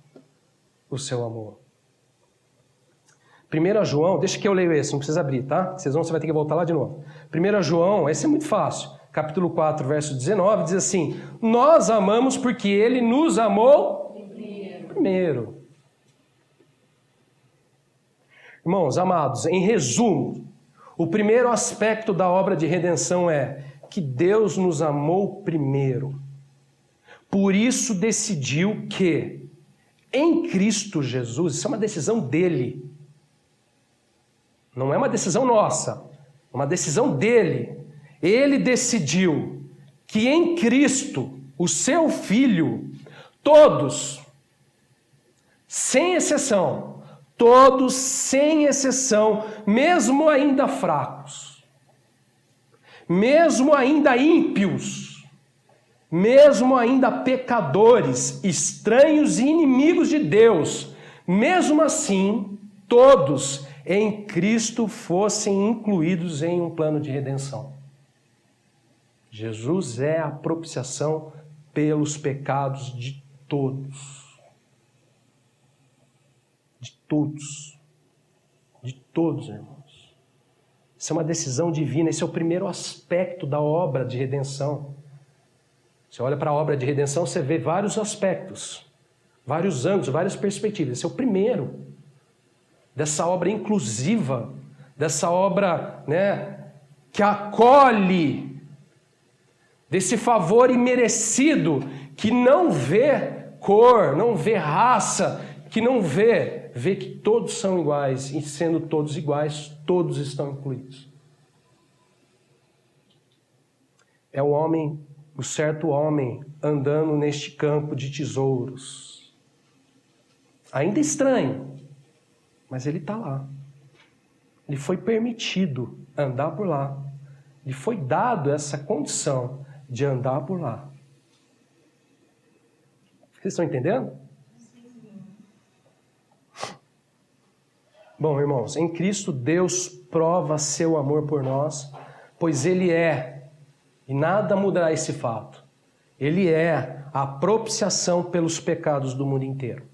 o seu amor. 1 João, deixa que eu leio esse, não precisa abrir, tá? Você vai ter que voltar lá de novo. 1 João, esse é muito fácil. Capítulo 4, verso 19, diz assim: nós amamos porque ele nos amou primeiro. Irmãos, amados, em resumo, o primeiro aspecto da obra de redenção é que Deus nos amou primeiro. Por isso decidiu que, em Cristo Jesus, isso é uma decisão dele. Não é uma decisão nossa, é uma decisão dele. Ele decidiu que em Cristo, o seu Filho, todos, sem exceção, mesmo ainda fracos, mesmo ainda ímpios, mesmo ainda pecadores, estranhos e inimigos de Deus, mesmo assim, todos em Cristo fossem incluídos em um plano de redenção. Jesus é a propiciação pelos pecados de todos. De todos. De todos, irmãos. Isso é uma decisão divina, esse é o primeiro aspecto da obra de redenção. Você olha para a obra de redenção, você vê vários aspectos, vários ângulos, várias perspectivas. Esse é o primeiro dessa obra inclusiva, dessa obra, que acolhe, desse favor imerecido, que não vê cor, não vê raça, que não vê que todos são iguais, e sendo todos iguais, todos estão incluídos. É o certo homem andando neste campo de tesouros. Ainda estranho, mas ele está lá. Ele foi permitido andar por lá. Lhe foi dado essa condição de andar por lá. Vocês estão entendendo? Bom, irmãos, em Cristo Deus prova seu amor por nós, pois Ele é, e nada mudará esse fato, Ele é a propiciação pelos pecados do mundo inteiro.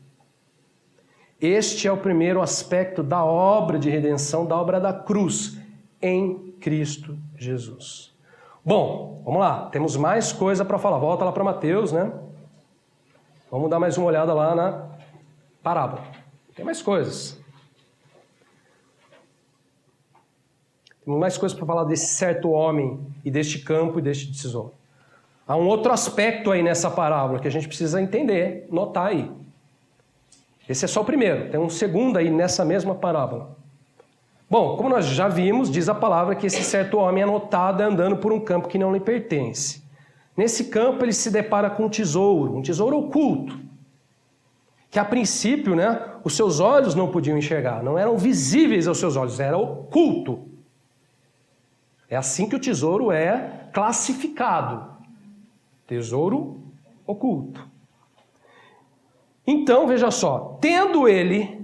Este é o primeiro aspecto da obra de redenção, da obra da cruz, em Cristo Jesus. Bom, vamos lá, temos mais coisa para falar. Volta lá para Mateus, né? Vamos dar mais uma olhada lá na parábola. Tem mais coisas. Tem mais coisas para falar desse certo homem e deste campo e deste tesouro. Há um outro aspecto aí nessa parábola que a gente precisa entender, notar aí. Esse é só o primeiro. Tem um segundo aí nessa mesma parábola. Bom, como nós já vimos, diz a palavra que esse certo homem é notado andando por um campo que não lhe pertence. Nesse campo ele se depara com um tesouro oculto, que a princípio, os seus olhos não podiam enxergar, não eram visíveis aos seus olhos, era oculto. É assim que o tesouro é classificado. Tesouro oculto. Então, veja só, tendo ele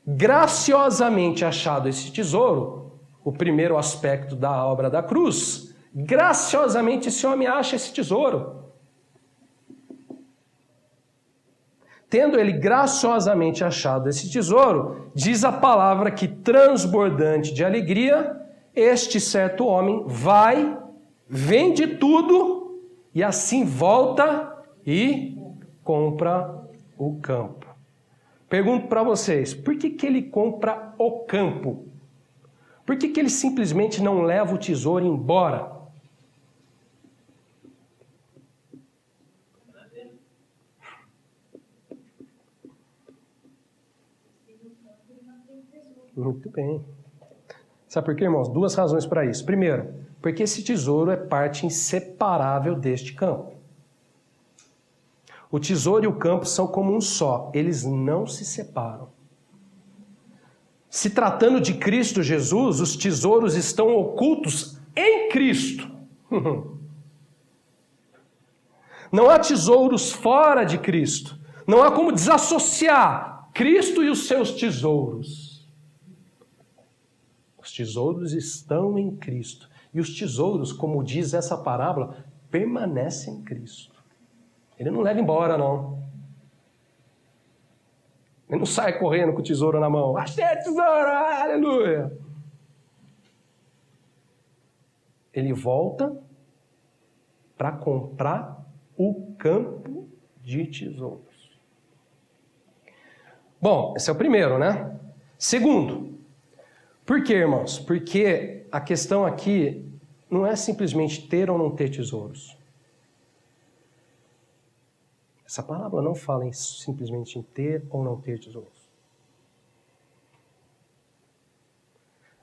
graciosamente achado esse tesouro, o primeiro aspecto da obra da cruz, graciosamente esse homem acha esse tesouro. Tendo ele graciosamente achado esse tesouro, diz a palavra que, transbordante de alegria, este certo homem vai, vende tudo e assim volta e compra o campo. Pergunto para vocês, por que ele compra o campo? Por que ele simplesmente não leva o tesouro embora? Muito bem. Sabe por quê, irmãos? 2 razões para isso. Primeiro, porque esse tesouro é parte inseparável deste campo. O tesouro e o campo são como um só, eles não se separam. Se tratando de Cristo Jesus, os tesouros estão ocultos em Cristo. Não há tesouros fora de Cristo. Não há como desassociar Cristo e os seus tesouros. Os tesouros estão em Cristo. E os tesouros, como diz essa parábola, permanecem em Cristo. Ele não leva embora, não. Ele não sai correndo com o tesouro na mão. Achei o tesouro, aleluia. Ele volta para comprar o campo de tesouros. Bom, esse é o primeiro, né? Segundo, por quê, irmãos? Porque a questão aqui não é simplesmente ter ou não ter tesouros. Essa parábola não fala simplesmente em ter ou não ter tesouros.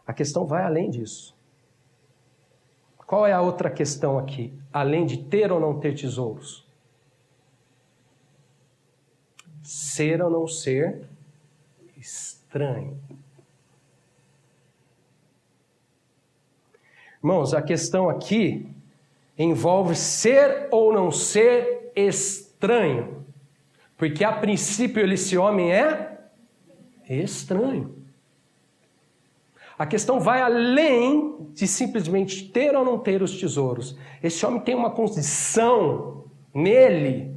A questão vai além disso. Qual é a outra questão aqui, além de ter ou não ter tesouros? Ser ou não ser estranho. Irmãos, a questão aqui envolve ser ou não ser estranho. Porque a princípio esse homem é estranho. A questão vai além de simplesmente ter ou não ter os tesouros. Esse homem tem uma condição nele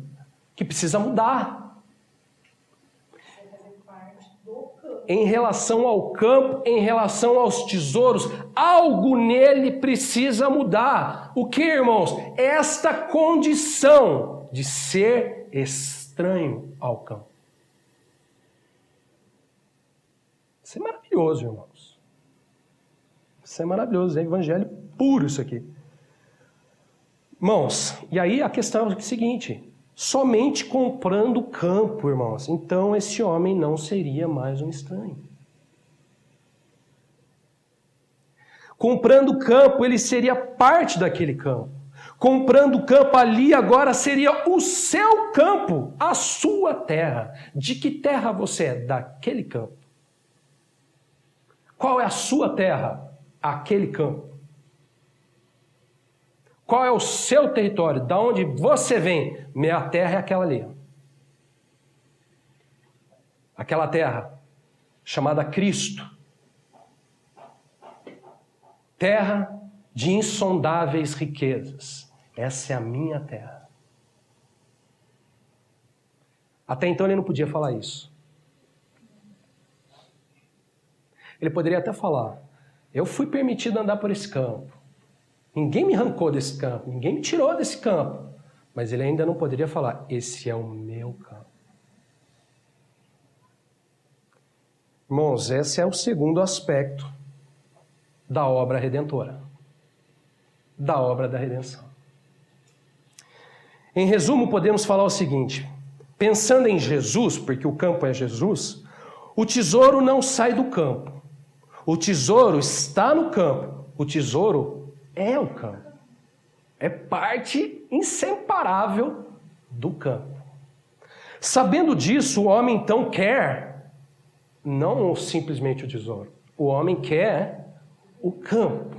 que precisa mudar. Em relação ao campo, em relação aos tesouros, algo nele precisa mudar. O que, irmãos? Esta condição de ser estranho ao campo. Isso é maravilhoso, irmãos. Isso é maravilhoso, é evangelho puro isso aqui. Irmãos, e aí a questão é o seguinte: somente comprando o campo, irmãos, então esse homem não seria mais um estranho. Comprando o campo, ele seria parte daquele campo. Comprando o campo ali agora seria o seu campo, a sua terra. De que terra você é? Daquele campo. Qual é a sua terra? Aquele campo. Qual é o seu território? Da onde você vem? Minha terra é aquela ali. Aquela terra chamada Cristo. Terra de insondáveis riquezas. Essa é a minha terra. Até então ele não podia falar isso. Ele poderia até falar: eu fui permitido andar por esse campo. Ninguém me arrancou desse campo, ninguém me tirou desse campo. Mas ele ainda não poderia falar: esse é o meu campo. Irmãos, esse é o segundo aspecto da obra redentora. Da obra da redenção. Em resumo, podemos falar o seguinte: pensando em Jesus, porque o campo é Jesus, o tesouro não sai do campo. O tesouro está no campo. O tesouro é o campo. É parte inseparável do campo. Sabendo disso, o homem então quer não simplesmente o tesouro. O homem quer o campo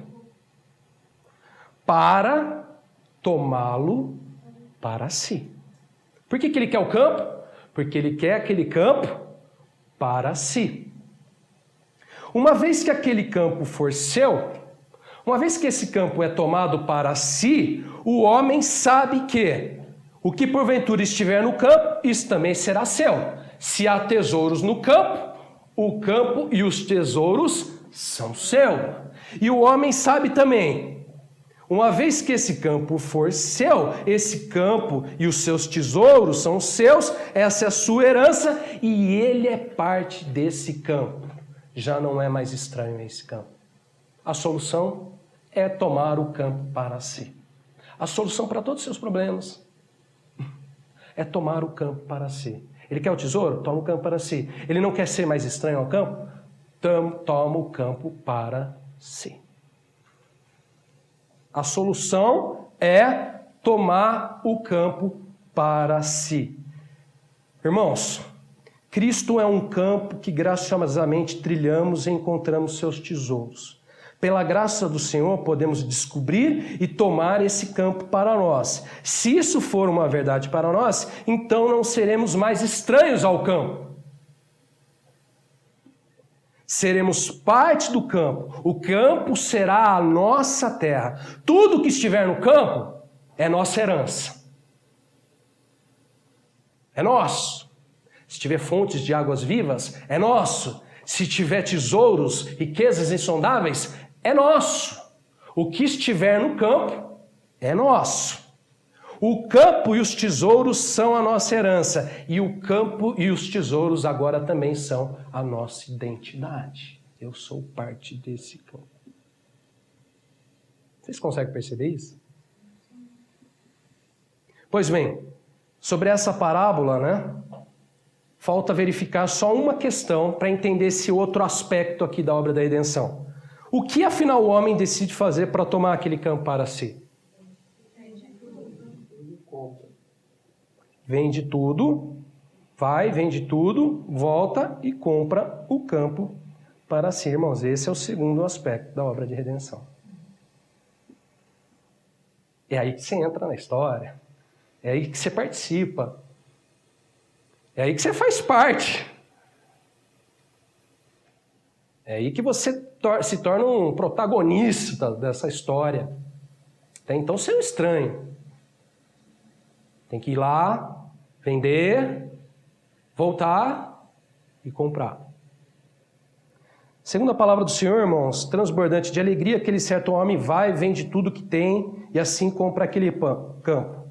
para tomá-lo para si. Por que ele quer o campo? Porque ele quer aquele campo para si. Uma vez que aquele campo for seu, uma vez que esse campo é tomado para si, o homem sabe que o que porventura estiver no campo, isso também será seu. Se há tesouros no campo, o campo e os tesouros são seus. E o homem sabe também, uma vez que esse campo for seu, esse campo e os seus tesouros são seus, essa é a sua herança e ele é parte desse campo. Já não é mais estranho esse campo. A solução é tomar o campo para si. A solução para todos os seus problemas é tomar o campo para si. Ele quer o tesouro? Toma o campo para si. Ele não quer ser mais estranho ao campo? Toma o campo para si. A solução é tomar o campo para si. Irmãos, Cristo é um campo que graciosamente trilhamos e encontramos seus tesouros. Pela graça do Senhor, podemos descobrir e tomar esse campo para nós. Se isso for uma verdade para nós, então não seremos mais estranhos ao campo. Seremos parte do campo. O campo será a nossa terra. Tudo que estiver no campo é nossa herança. É nosso. Se tiver fontes de águas vivas, é nosso. Se tiver tesouros, riquezas insondáveis, é nosso. O que estiver no campo é nosso. O campo e os tesouros são a nossa herança. E o campo e os tesouros agora também são a nossa identidade. Eu sou parte desse campo. Vocês conseguem perceber isso? Pois bem, sobre essa parábola, né? Falta verificar só uma questão para entender esse outro aspecto aqui da obra da redenção. O que afinal o homem decide fazer para tomar aquele campo para si? Vende tudo, vende tudo, volta e compra o campo para si, irmãos. Esse é o segundo aspecto da obra de redenção. É aí que você entra na história. É aí que você participa. É aí que você faz parte. É aí que você se torna um protagonista dessa história. Até então você é um estranho. Tem que ir lá, vender, voltar e comprar. Segundo a palavra do Senhor, irmãos, transbordante de alegria, aquele certo homem vai, vende tudo que tem e assim compra aquele campo.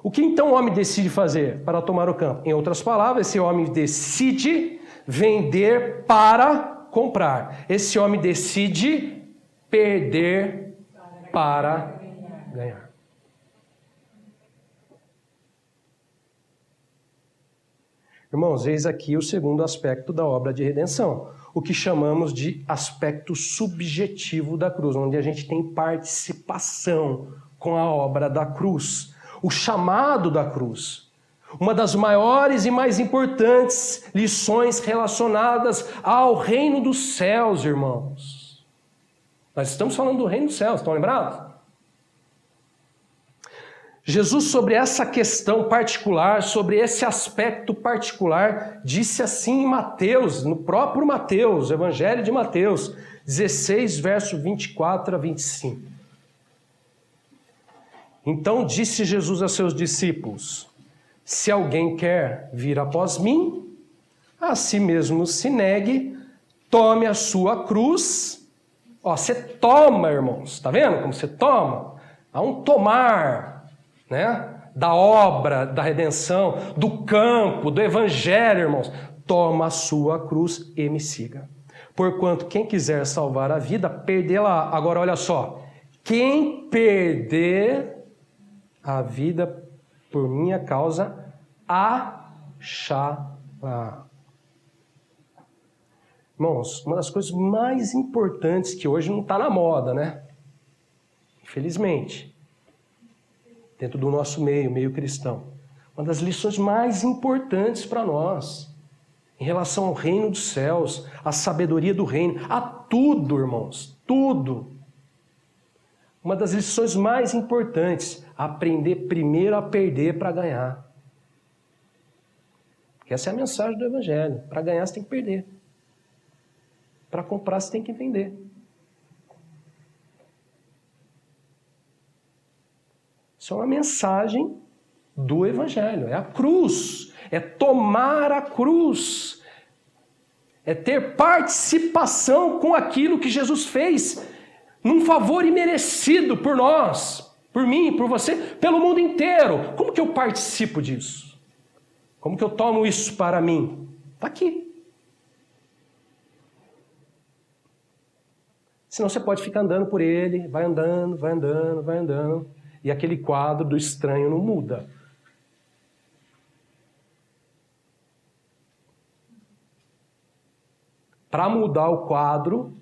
O que então o homem decide fazer para tomar o campo? Em outras palavras, esse homem decide vender para comprar. Esse homem decide perder para ganhar. Irmãos, eis aqui o segundo aspecto da obra de redenção, o que chamamos de aspecto subjetivo da cruz, onde a gente tem participação com a obra da cruz, o chamado da cruz. Uma das maiores e mais importantes lições relacionadas ao reino dos céus, irmãos. Nós estamos falando do reino dos céus, estão lembrados? Jesus, sobre essa questão particular, sobre esse aspecto particular, disse assim em Mateus, no próprio Mateus, Evangelho de Mateus, 16, verso 24 a 25. Então disse Jesus a seus discípulos: se alguém quer vir após mim, a si mesmo se negue, tome a sua cruz. Ó, você toma, irmãos, tá vendo como você toma? Há um tomar, né? Da obra, da redenção, do campo, do evangelho, irmãos. Toma a sua cruz e me siga. Porquanto quem quiser salvar a vida, perdê-la. Agora olha só, quem perder a vida por minha causa, achá-la. Irmãos, uma das coisas mais importantes que hoje não está na moda, né? Infelizmente, dentro do nosso meio cristão. Uma das lições mais importantes para nós, em relação ao reino dos céus, à sabedoria do reino, a tudo, irmãos, tudo. Uma das lições mais importantes, aprender primeiro a perder para ganhar. Porque essa é a mensagem do Evangelho. Para ganhar você tem que perder. Para comprar você tem que vender. Isso é uma mensagem do Evangelho. É a cruz. É tomar a cruz. É ter participação com aquilo que Jesus fez num favor imerecido por nós, por mim, por você, pelo mundo inteiro. Como que eu participo disso? Como que eu tomo isso para mim? Está aqui. Senão você pode ficar andando por ele, vai andando, vai andando, vai andando, e aquele quadro do estranho não muda. Para mudar o quadro,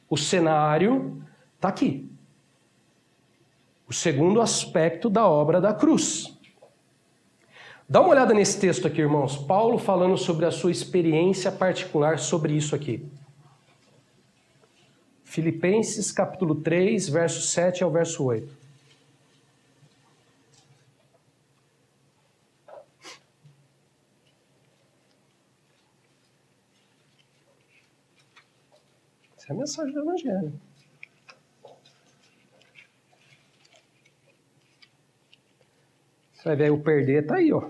o cenário, está aqui. O segundo aspecto da obra da cruz. Dá uma olhada nesse texto aqui, irmãos. Paulo falando sobre a sua experiência particular sobre isso aqui. Filipenses capítulo 3, verso 7 ao verso 8. Essa é a mensagem do Evangelho. Você vai ver o perder, está aí, ó.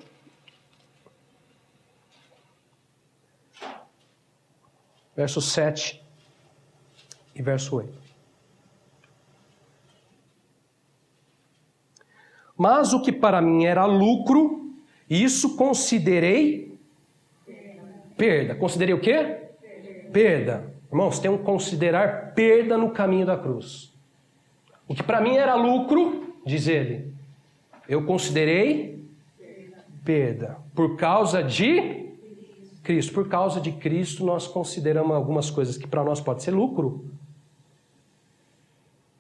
Verso 7 e verso 8. Mas o que para mim era lucro, isso considerei perda. Considerei o quê? Perda. Irmãos, tem um considerar perda no caminho da cruz. O que para mim era lucro, diz ele, eu considerei perda. Por causa de Cristo. Por causa de Cristo, nós consideramos algumas coisas que para nós pode ser lucro,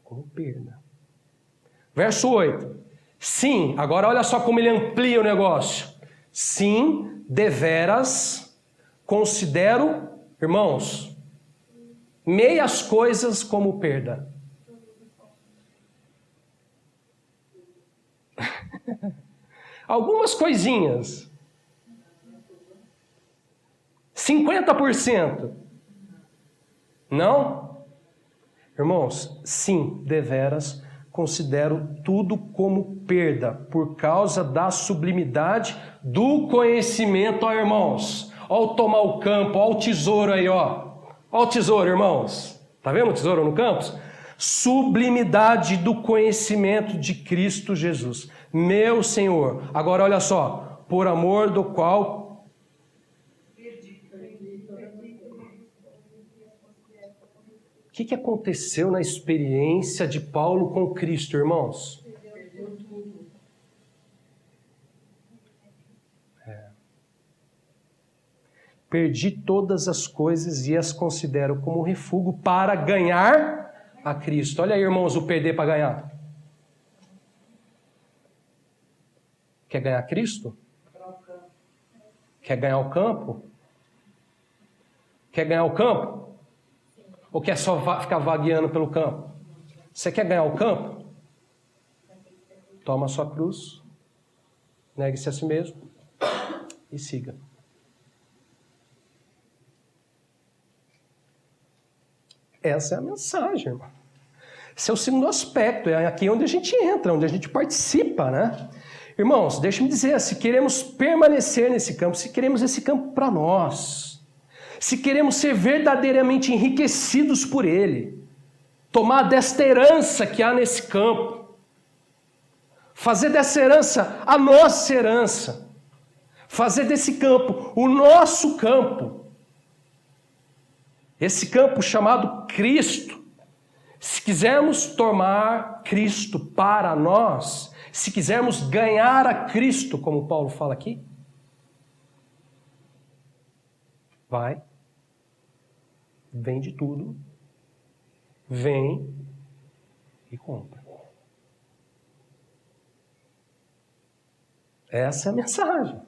como perda. Verso 8. Sim, agora olha só como ele amplia o negócio. Sim, deveras, considero, irmãos, meias coisas como perda. Algumas coisinhas. 50%. Não? Irmãos, sim, deveras, considero tudo como perda, por causa da sublimidade do conhecimento, ó irmãos. Ó o tomar o campo, ó o tesouro aí, ó. Ó o tesouro, irmãos. Tá vendo o tesouro no campus? Sublimidade do conhecimento de Cristo Jesus, meu Senhor. Agora olha só, por amor do qual... O que aconteceu na experiência de Paulo com Cristo, irmãos? Perdi todas as coisas e as considero como refúgio para ganhar a Cristo. Olha aí, irmãos, o perder para ganhar. Quer ganhar Cristo? Quer ganhar o campo? Quer ganhar o campo? Ou quer só ficar vagueando pelo campo? Você quer ganhar o campo? Toma a sua cruz, negue-se a si mesmo e siga. Essa é a mensagem, irmão. Esse é o segundo aspecto, é aqui onde a gente entra, onde a gente participa, né? Irmãos, deixe-me dizer, se queremos permanecer nesse campo, se queremos esse campo para nós, se queremos ser verdadeiramente enriquecidos por ele, tomar desta herança que há nesse campo, fazer dessa herança a nossa herança, fazer desse campo o nosso campo, esse campo chamado Cristo. Se quisermos tomar Cristo para nós, se quisermos ganhar a Cristo, como Paulo fala aqui, vende tudo, vem e compra. Essa é a mensagem.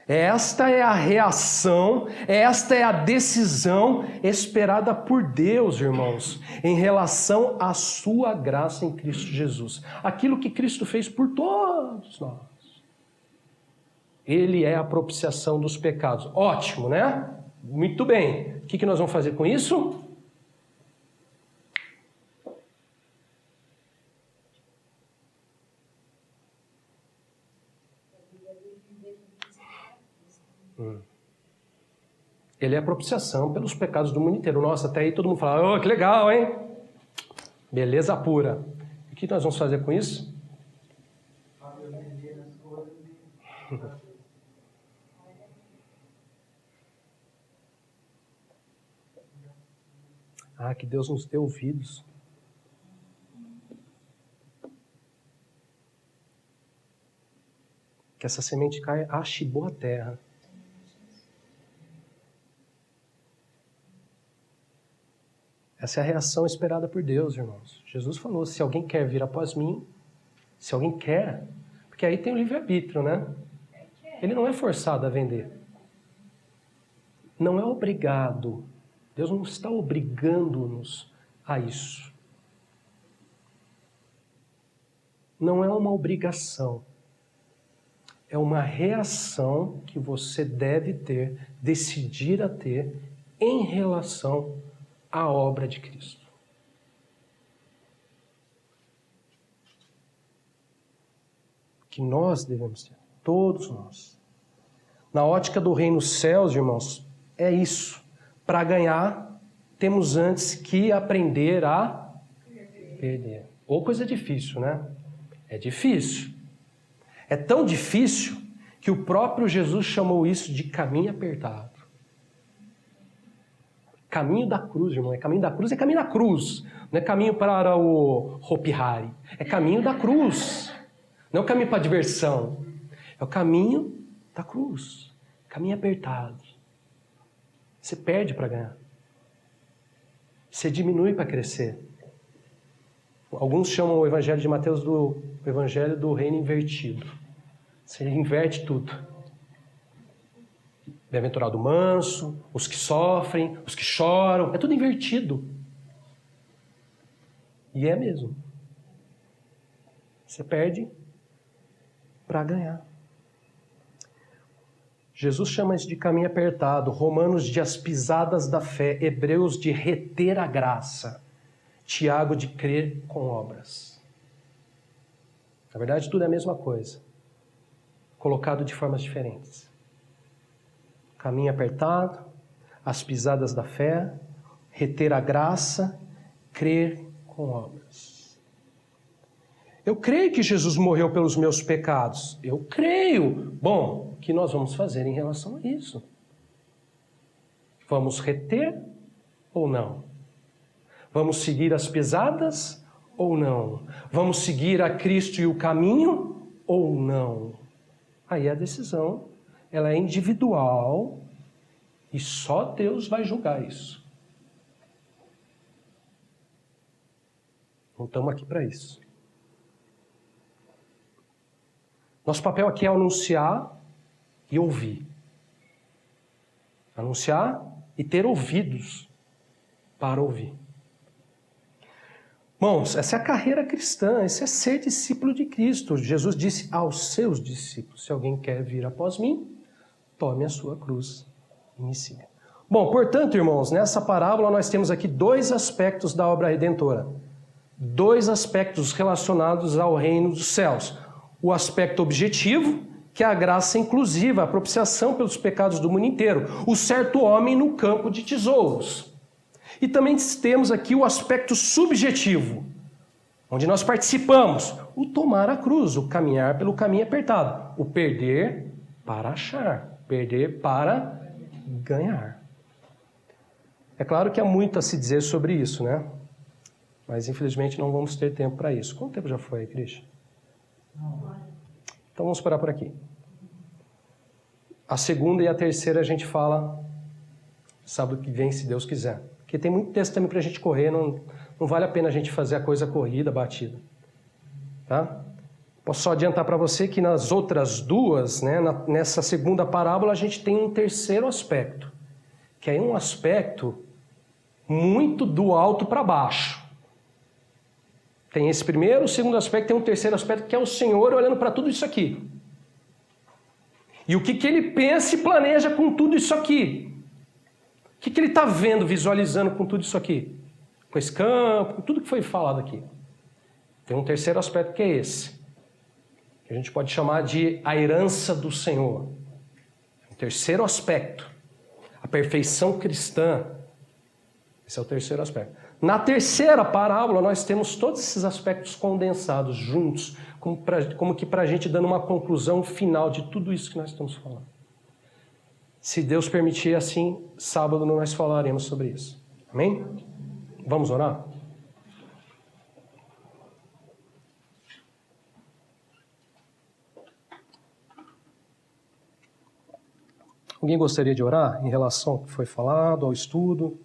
Esta é a reação, esta é a decisão esperada por Deus, irmãos, em relação à sua graça em Cristo Jesus. Aquilo que Cristo fez por todos nós. Ele é a propiciação dos pecados. Ótimo, né? Muito bem. O que nós vamos fazer com isso? Ele é a propiciação pelos pecados do mundo inteiro. Nossa, até aí todo mundo fala, oh, que legal, hein? Beleza pura. O que nós vamos fazer com isso? Ah, que Deus nos dê ouvidos. Que essa semente caia, ache boa terra. Essa é a reação esperada por Deus, irmãos. Jesus falou, se alguém quer vir após mim, se alguém quer, porque aí tem o livre-arbítrio, né? Ele não é forçado a vender. Não é obrigado. Deus não está obrigando-nos a isso. Não é uma obrigação. É uma reação que você deve ter, decidir a ter em relação à obra de Cristo. Que nós devemos ter, todos nós. Na ótica do reino dos céus, irmãos, é isso. Para ganhar, temos antes que aprender a perder. Ou coisa difícil, né? É difícil. É tão difícil que o próprio Jesus chamou isso de caminho apertado. Caminho da cruz, irmão. É caminho da cruz, é caminho da cruz. Não é caminho para o Hopi Hari. É caminho da cruz. Não é o caminho para a diversão. É o caminho da cruz. Caminho apertado. Você perde para ganhar. Você diminui para crescer. Alguns chamam o Evangelho de Mateus do Evangelho do Reino Invertido. Você inverte tudo. Bem-aventurado manso, os que sofrem, os que choram, é tudo invertido. E é mesmo. Você perde para ganhar. Jesus chama isso de caminho apertado, Romanos de as pisadas da fé, Hebreus de reter a graça, Tiago de crer com obras. Na verdade, tudo é a mesma coisa, colocado de formas diferentes. Caminho apertado, as pisadas da fé, reter a graça, crer com obras. Eu creio que Jesus morreu pelos meus pecados. Eu creio. Bom, o que nós vamos fazer em relação a isso? Vamos reter ou não? Vamos seguir as pisadas ou não? Vamos seguir a Cristo e o caminho ou não? Aí a decisão, ela é individual e só Deus vai julgar isso. Não estamos aqui para isso. Nosso papel aqui é anunciar e ouvir. Anunciar e ter ouvidos para ouvir. Irmãos, essa é a carreira cristã, esse é ser discípulo de Cristo. Jesus disse aos seus discípulos, se alguém quer vir após mim, tome a sua cruz e me siga. Bom, portanto, irmãos, nessa parábola nós temos aqui dois aspectos da obra redentora. Dois aspectos relacionados ao reino dos céus. O aspecto objetivo, que é a graça inclusiva, a propiciação pelos pecados do mundo inteiro. O certo homem no campo de tesouros. E também temos aqui o aspecto subjetivo, onde nós participamos. O tomar a cruz, o caminhar pelo caminho apertado. O perder para achar, perder para ganhar. É claro que há muito a se dizer sobre isso, né? Mas infelizmente não vamos ter tempo para isso. Quanto tempo já foi aí, Cristian? Então vamos parar por aqui. A segunda e a terceira a gente fala Sábado que vem, se Deus quiser. Porque tem muito texto também para a gente correr, não vale a pena a gente fazer a coisa corrida, batida. Tá? Posso só adiantar para você que nas outras duas, né, nessa segunda parábola, a gente tem um terceiro aspecto, que é um aspecto muito do alto para baixo. Tem esse primeiro, o segundo aspecto, tem um terceiro aspecto, que é o Senhor olhando para tudo isso aqui. E o que ele pensa e planeja com tudo isso aqui? O que ele está vendo, visualizando com tudo isso aqui? Com esse campo, com tudo que foi falado aqui. Tem um terceiro aspecto que é esse, que a gente pode chamar de a herança do Senhor. O terceiro aspecto, a perfeição cristã. Esse é o terceiro aspecto. Na terceira parábola, nós temos todos esses aspectos condensados, juntos, como que para a gente dando uma conclusão final de tudo isso que nós estamos falando. Se Deus permitir, assim, sábado nós falaremos sobre isso. Amém? Vamos orar? Alguém gostaria de orar em relação ao que foi falado, ao estudo?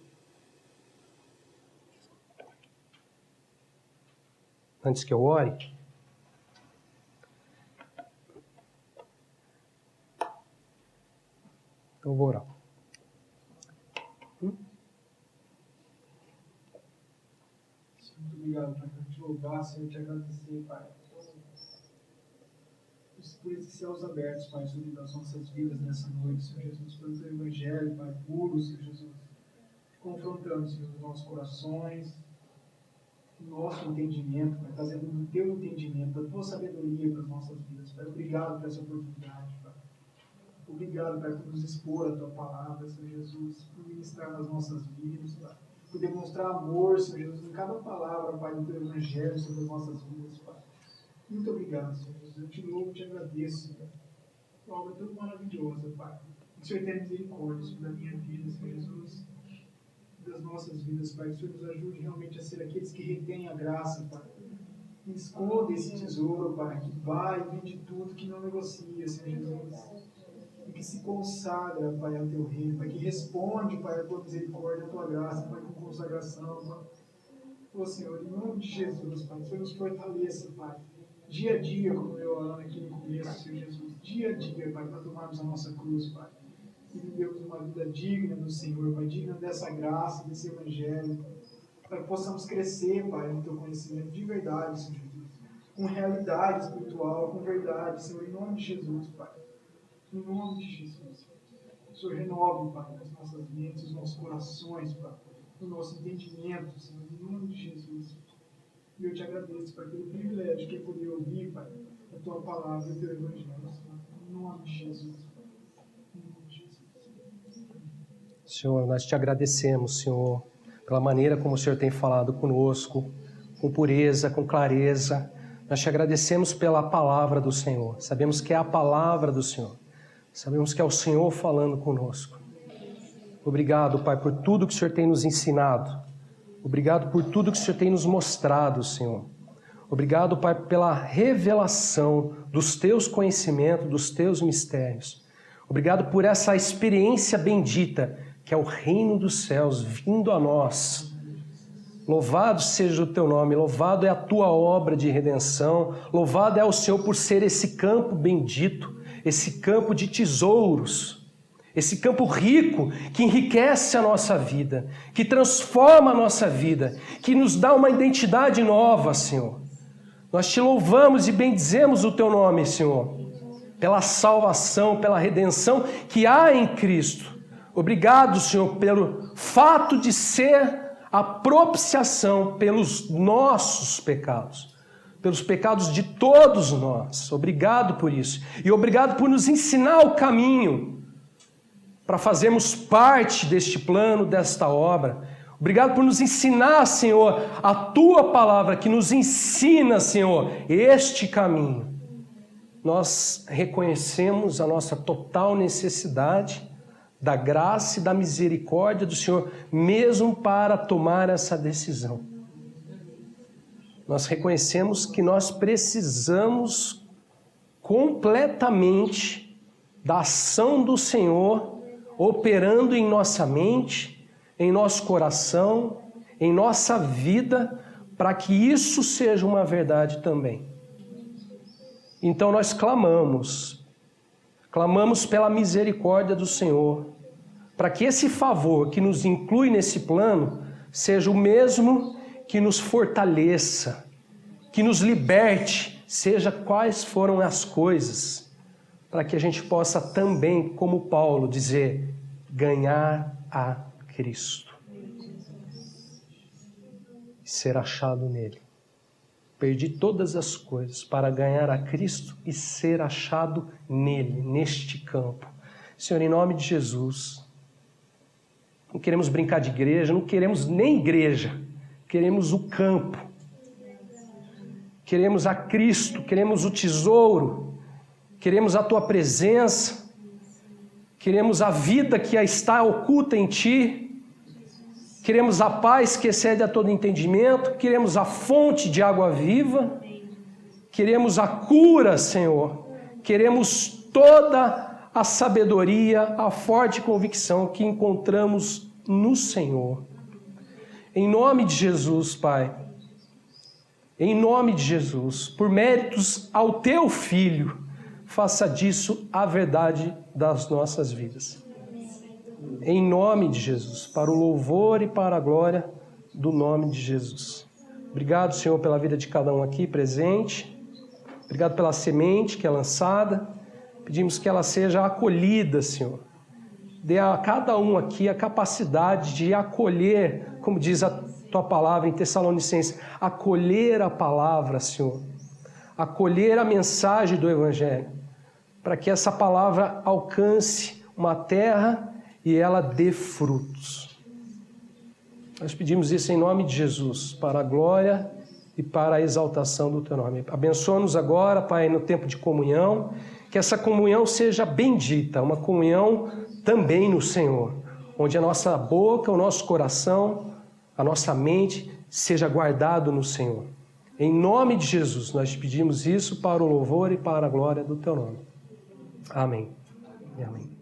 Antes que eu ore? Então eu vou orar. Muito obrigado, Pai, por te louvar, Senhor, te agradecer, Pai. Por esses céus abertos, Pai, sobre as nossas vidas nessa noite, Senhor Jesus, pelo teu evangelho, Pai, puro, Senhor Jesus, confrontando, Senhor, os nossos corações, o nosso entendimento, Pai, trazendo o teu entendimento, a tua sabedoria para as nossas vidas, Pai. Obrigado por essa oportunidade, Pai. Obrigado, Pai, por nos expor a tua palavra, Senhor Jesus, por ministrar nas nossas vidas, Pai, por demonstrar amor, Senhor Jesus, em cada palavra, Pai, do teu evangelho sobre as nossas vidas, Pai. Muito obrigado, Senhor Jesus. Eu te louvo e te agradeço, Pai. Tua obra é tão maravilhosa, Pai. Que o Senhor tenha misericórdia sobre a minha vida, Senhor Jesus, das nossas vidas, Pai. Que o Senhor nos ajude realmente a ser aqueles que retêm a graça, Pai. Que esconde esse tesouro, Pai, que vai e vende tudo, que não negocia, Senhor Jesus. E que se consagra, Pai, ao teu reino, Pai. Que responde, Pai, a tua misericórdia, a tua graça, Pai, com consagração, Pai. Ô Senhor, em nome de Jesus, Pai, que o Senhor nos fortaleça, Pai. Dia a dia, como eu orando aqui no começo, Senhor Jesus, dia a dia, Pai, para tomarmos a nossa cruz, Pai, e vivermos uma vida digna do Senhor, Pai, digna dessa graça, desse Evangelho, para que possamos crescer, Pai, no Teu conhecimento de verdade, Senhor Jesus, com realidade espiritual, com verdade, Senhor, em nome de Jesus, Pai, em nome de Jesus, o Senhor renove, Pai, as nossas mentes, os nossos corações, Pai, o nosso entendimento, Senhor, em nome de Jesus. E eu te agradeço, Pai, pelo privilégio de poder ouvir, Pai, a Tua palavra e o Teu Evangelho, Senhor. Em nome de Jesus, Pai. Em nome de Jesus. Senhor, nós te agradecemos, Senhor, pela maneira como o Senhor tem falado conosco, com pureza, com clareza. Nós te agradecemos pela palavra do Senhor. Sabemos que é a palavra do Senhor. Sabemos que é o Senhor falando conosco. Obrigado, Pai, por tudo que o Senhor tem nos ensinado. Obrigado por tudo que o Senhor tem nos mostrado, Senhor. Obrigado, Pai, pela revelação dos Teus conhecimentos, dos Teus mistérios. Obrigado por essa experiência bendita, que é o reino dos céus vindo a nós. Louvado seja o Teu nome, louvado é a Tua obra de redenção, louvado é o Senhor por ser esse campo bendito, esse campo de tesouros, esse campo rico que enriquece a nossa vida, que transforma a nossa vida, que nos dá uma identidade nova, Senhor. Nós te louvamos e bendizemos o Teu nome, Senhor, pela salvação, pela redenção que há em Cristo. Obrigado, Senhor, pelo fato de ser a propiciação pelos nossos pecados, pelos pecados de todos nós. Obrigado por isso. E obrigado por nos ensinar o caminho para fazermos parte deste plano, desta obra. Obrigado por nos ensinar, Senhor, a Tua palavra que nos ensina, Senhor, este caminho. Nós reconhecemos a nossa total necessidade da graça e da misericórdia do Senhor, mesmo para tomar essa decisão. Nós reconhecemos que nós precisamos completamente da ação do Senhor operando em nossa mente, em nosso coração, em nossa vida, para que isso seja uma verdade também. Então nós clamamos pela misericórdia do Senhor, para que esse favor que nos inclui nesse plano seja o mesmo que nos fortaleça, que nos liberte, seja quais foram as coisas, para que a gente possa também, como Paulo, dizer, ganhar a Cristo. E ser achado nele. Perdi todas as coisas para ganhar a Cristo e ser achado nele, neste campo. Senhor, em nome de Jesus, não queremos brincar de igreja, não queremos nem igreja, queremos o campo. Queremos a Cristo, queremos o tesouro, queremos a Tua presença, queremos a vida que está oculta em Ti, queremos a paz que excede a todo entendimento, queremos a fonte de água viva, queremos a cura, Senhor, queremos toda a sabedoria, a forte convicção que encontramos no Senhor. Em nome de Jesus, Pai, em nome de Jesus, por méritos ao Teu Filho, faça disso a verdade das nossas vidas. Em nome de Jesus, para o louvor e para a glória do nome de Jesus. Obrigado, Senhor, pela vida de cada um aqui presente. Obrigado pela semente que é lançada. Pedimos que ela seja acolhida, Senhor. Dê a cada um aqui a capacidade de acolher, como diz a Tua palavra em Tessalonicenses, acolher a palavra, Senhor. Acolher a mensagem do Evangelho, para que essa palavra alcance uma terra e ela dê frutos. Nós pedimos isso em nome de Jesus, para a glória e para a exaltação do Teu nome. Abençoa-nos agora, Pai, no tempo de comunhão, que essa comunhão seja bendita, uma comunhão também no Senhor, onde a nossa boca, o nosso coração, a nossa mente seja guardado no Senhor. Em nome de Jesus, nós pedimos isso para o louvor e para a glória do Teu nome. Amém. E amém.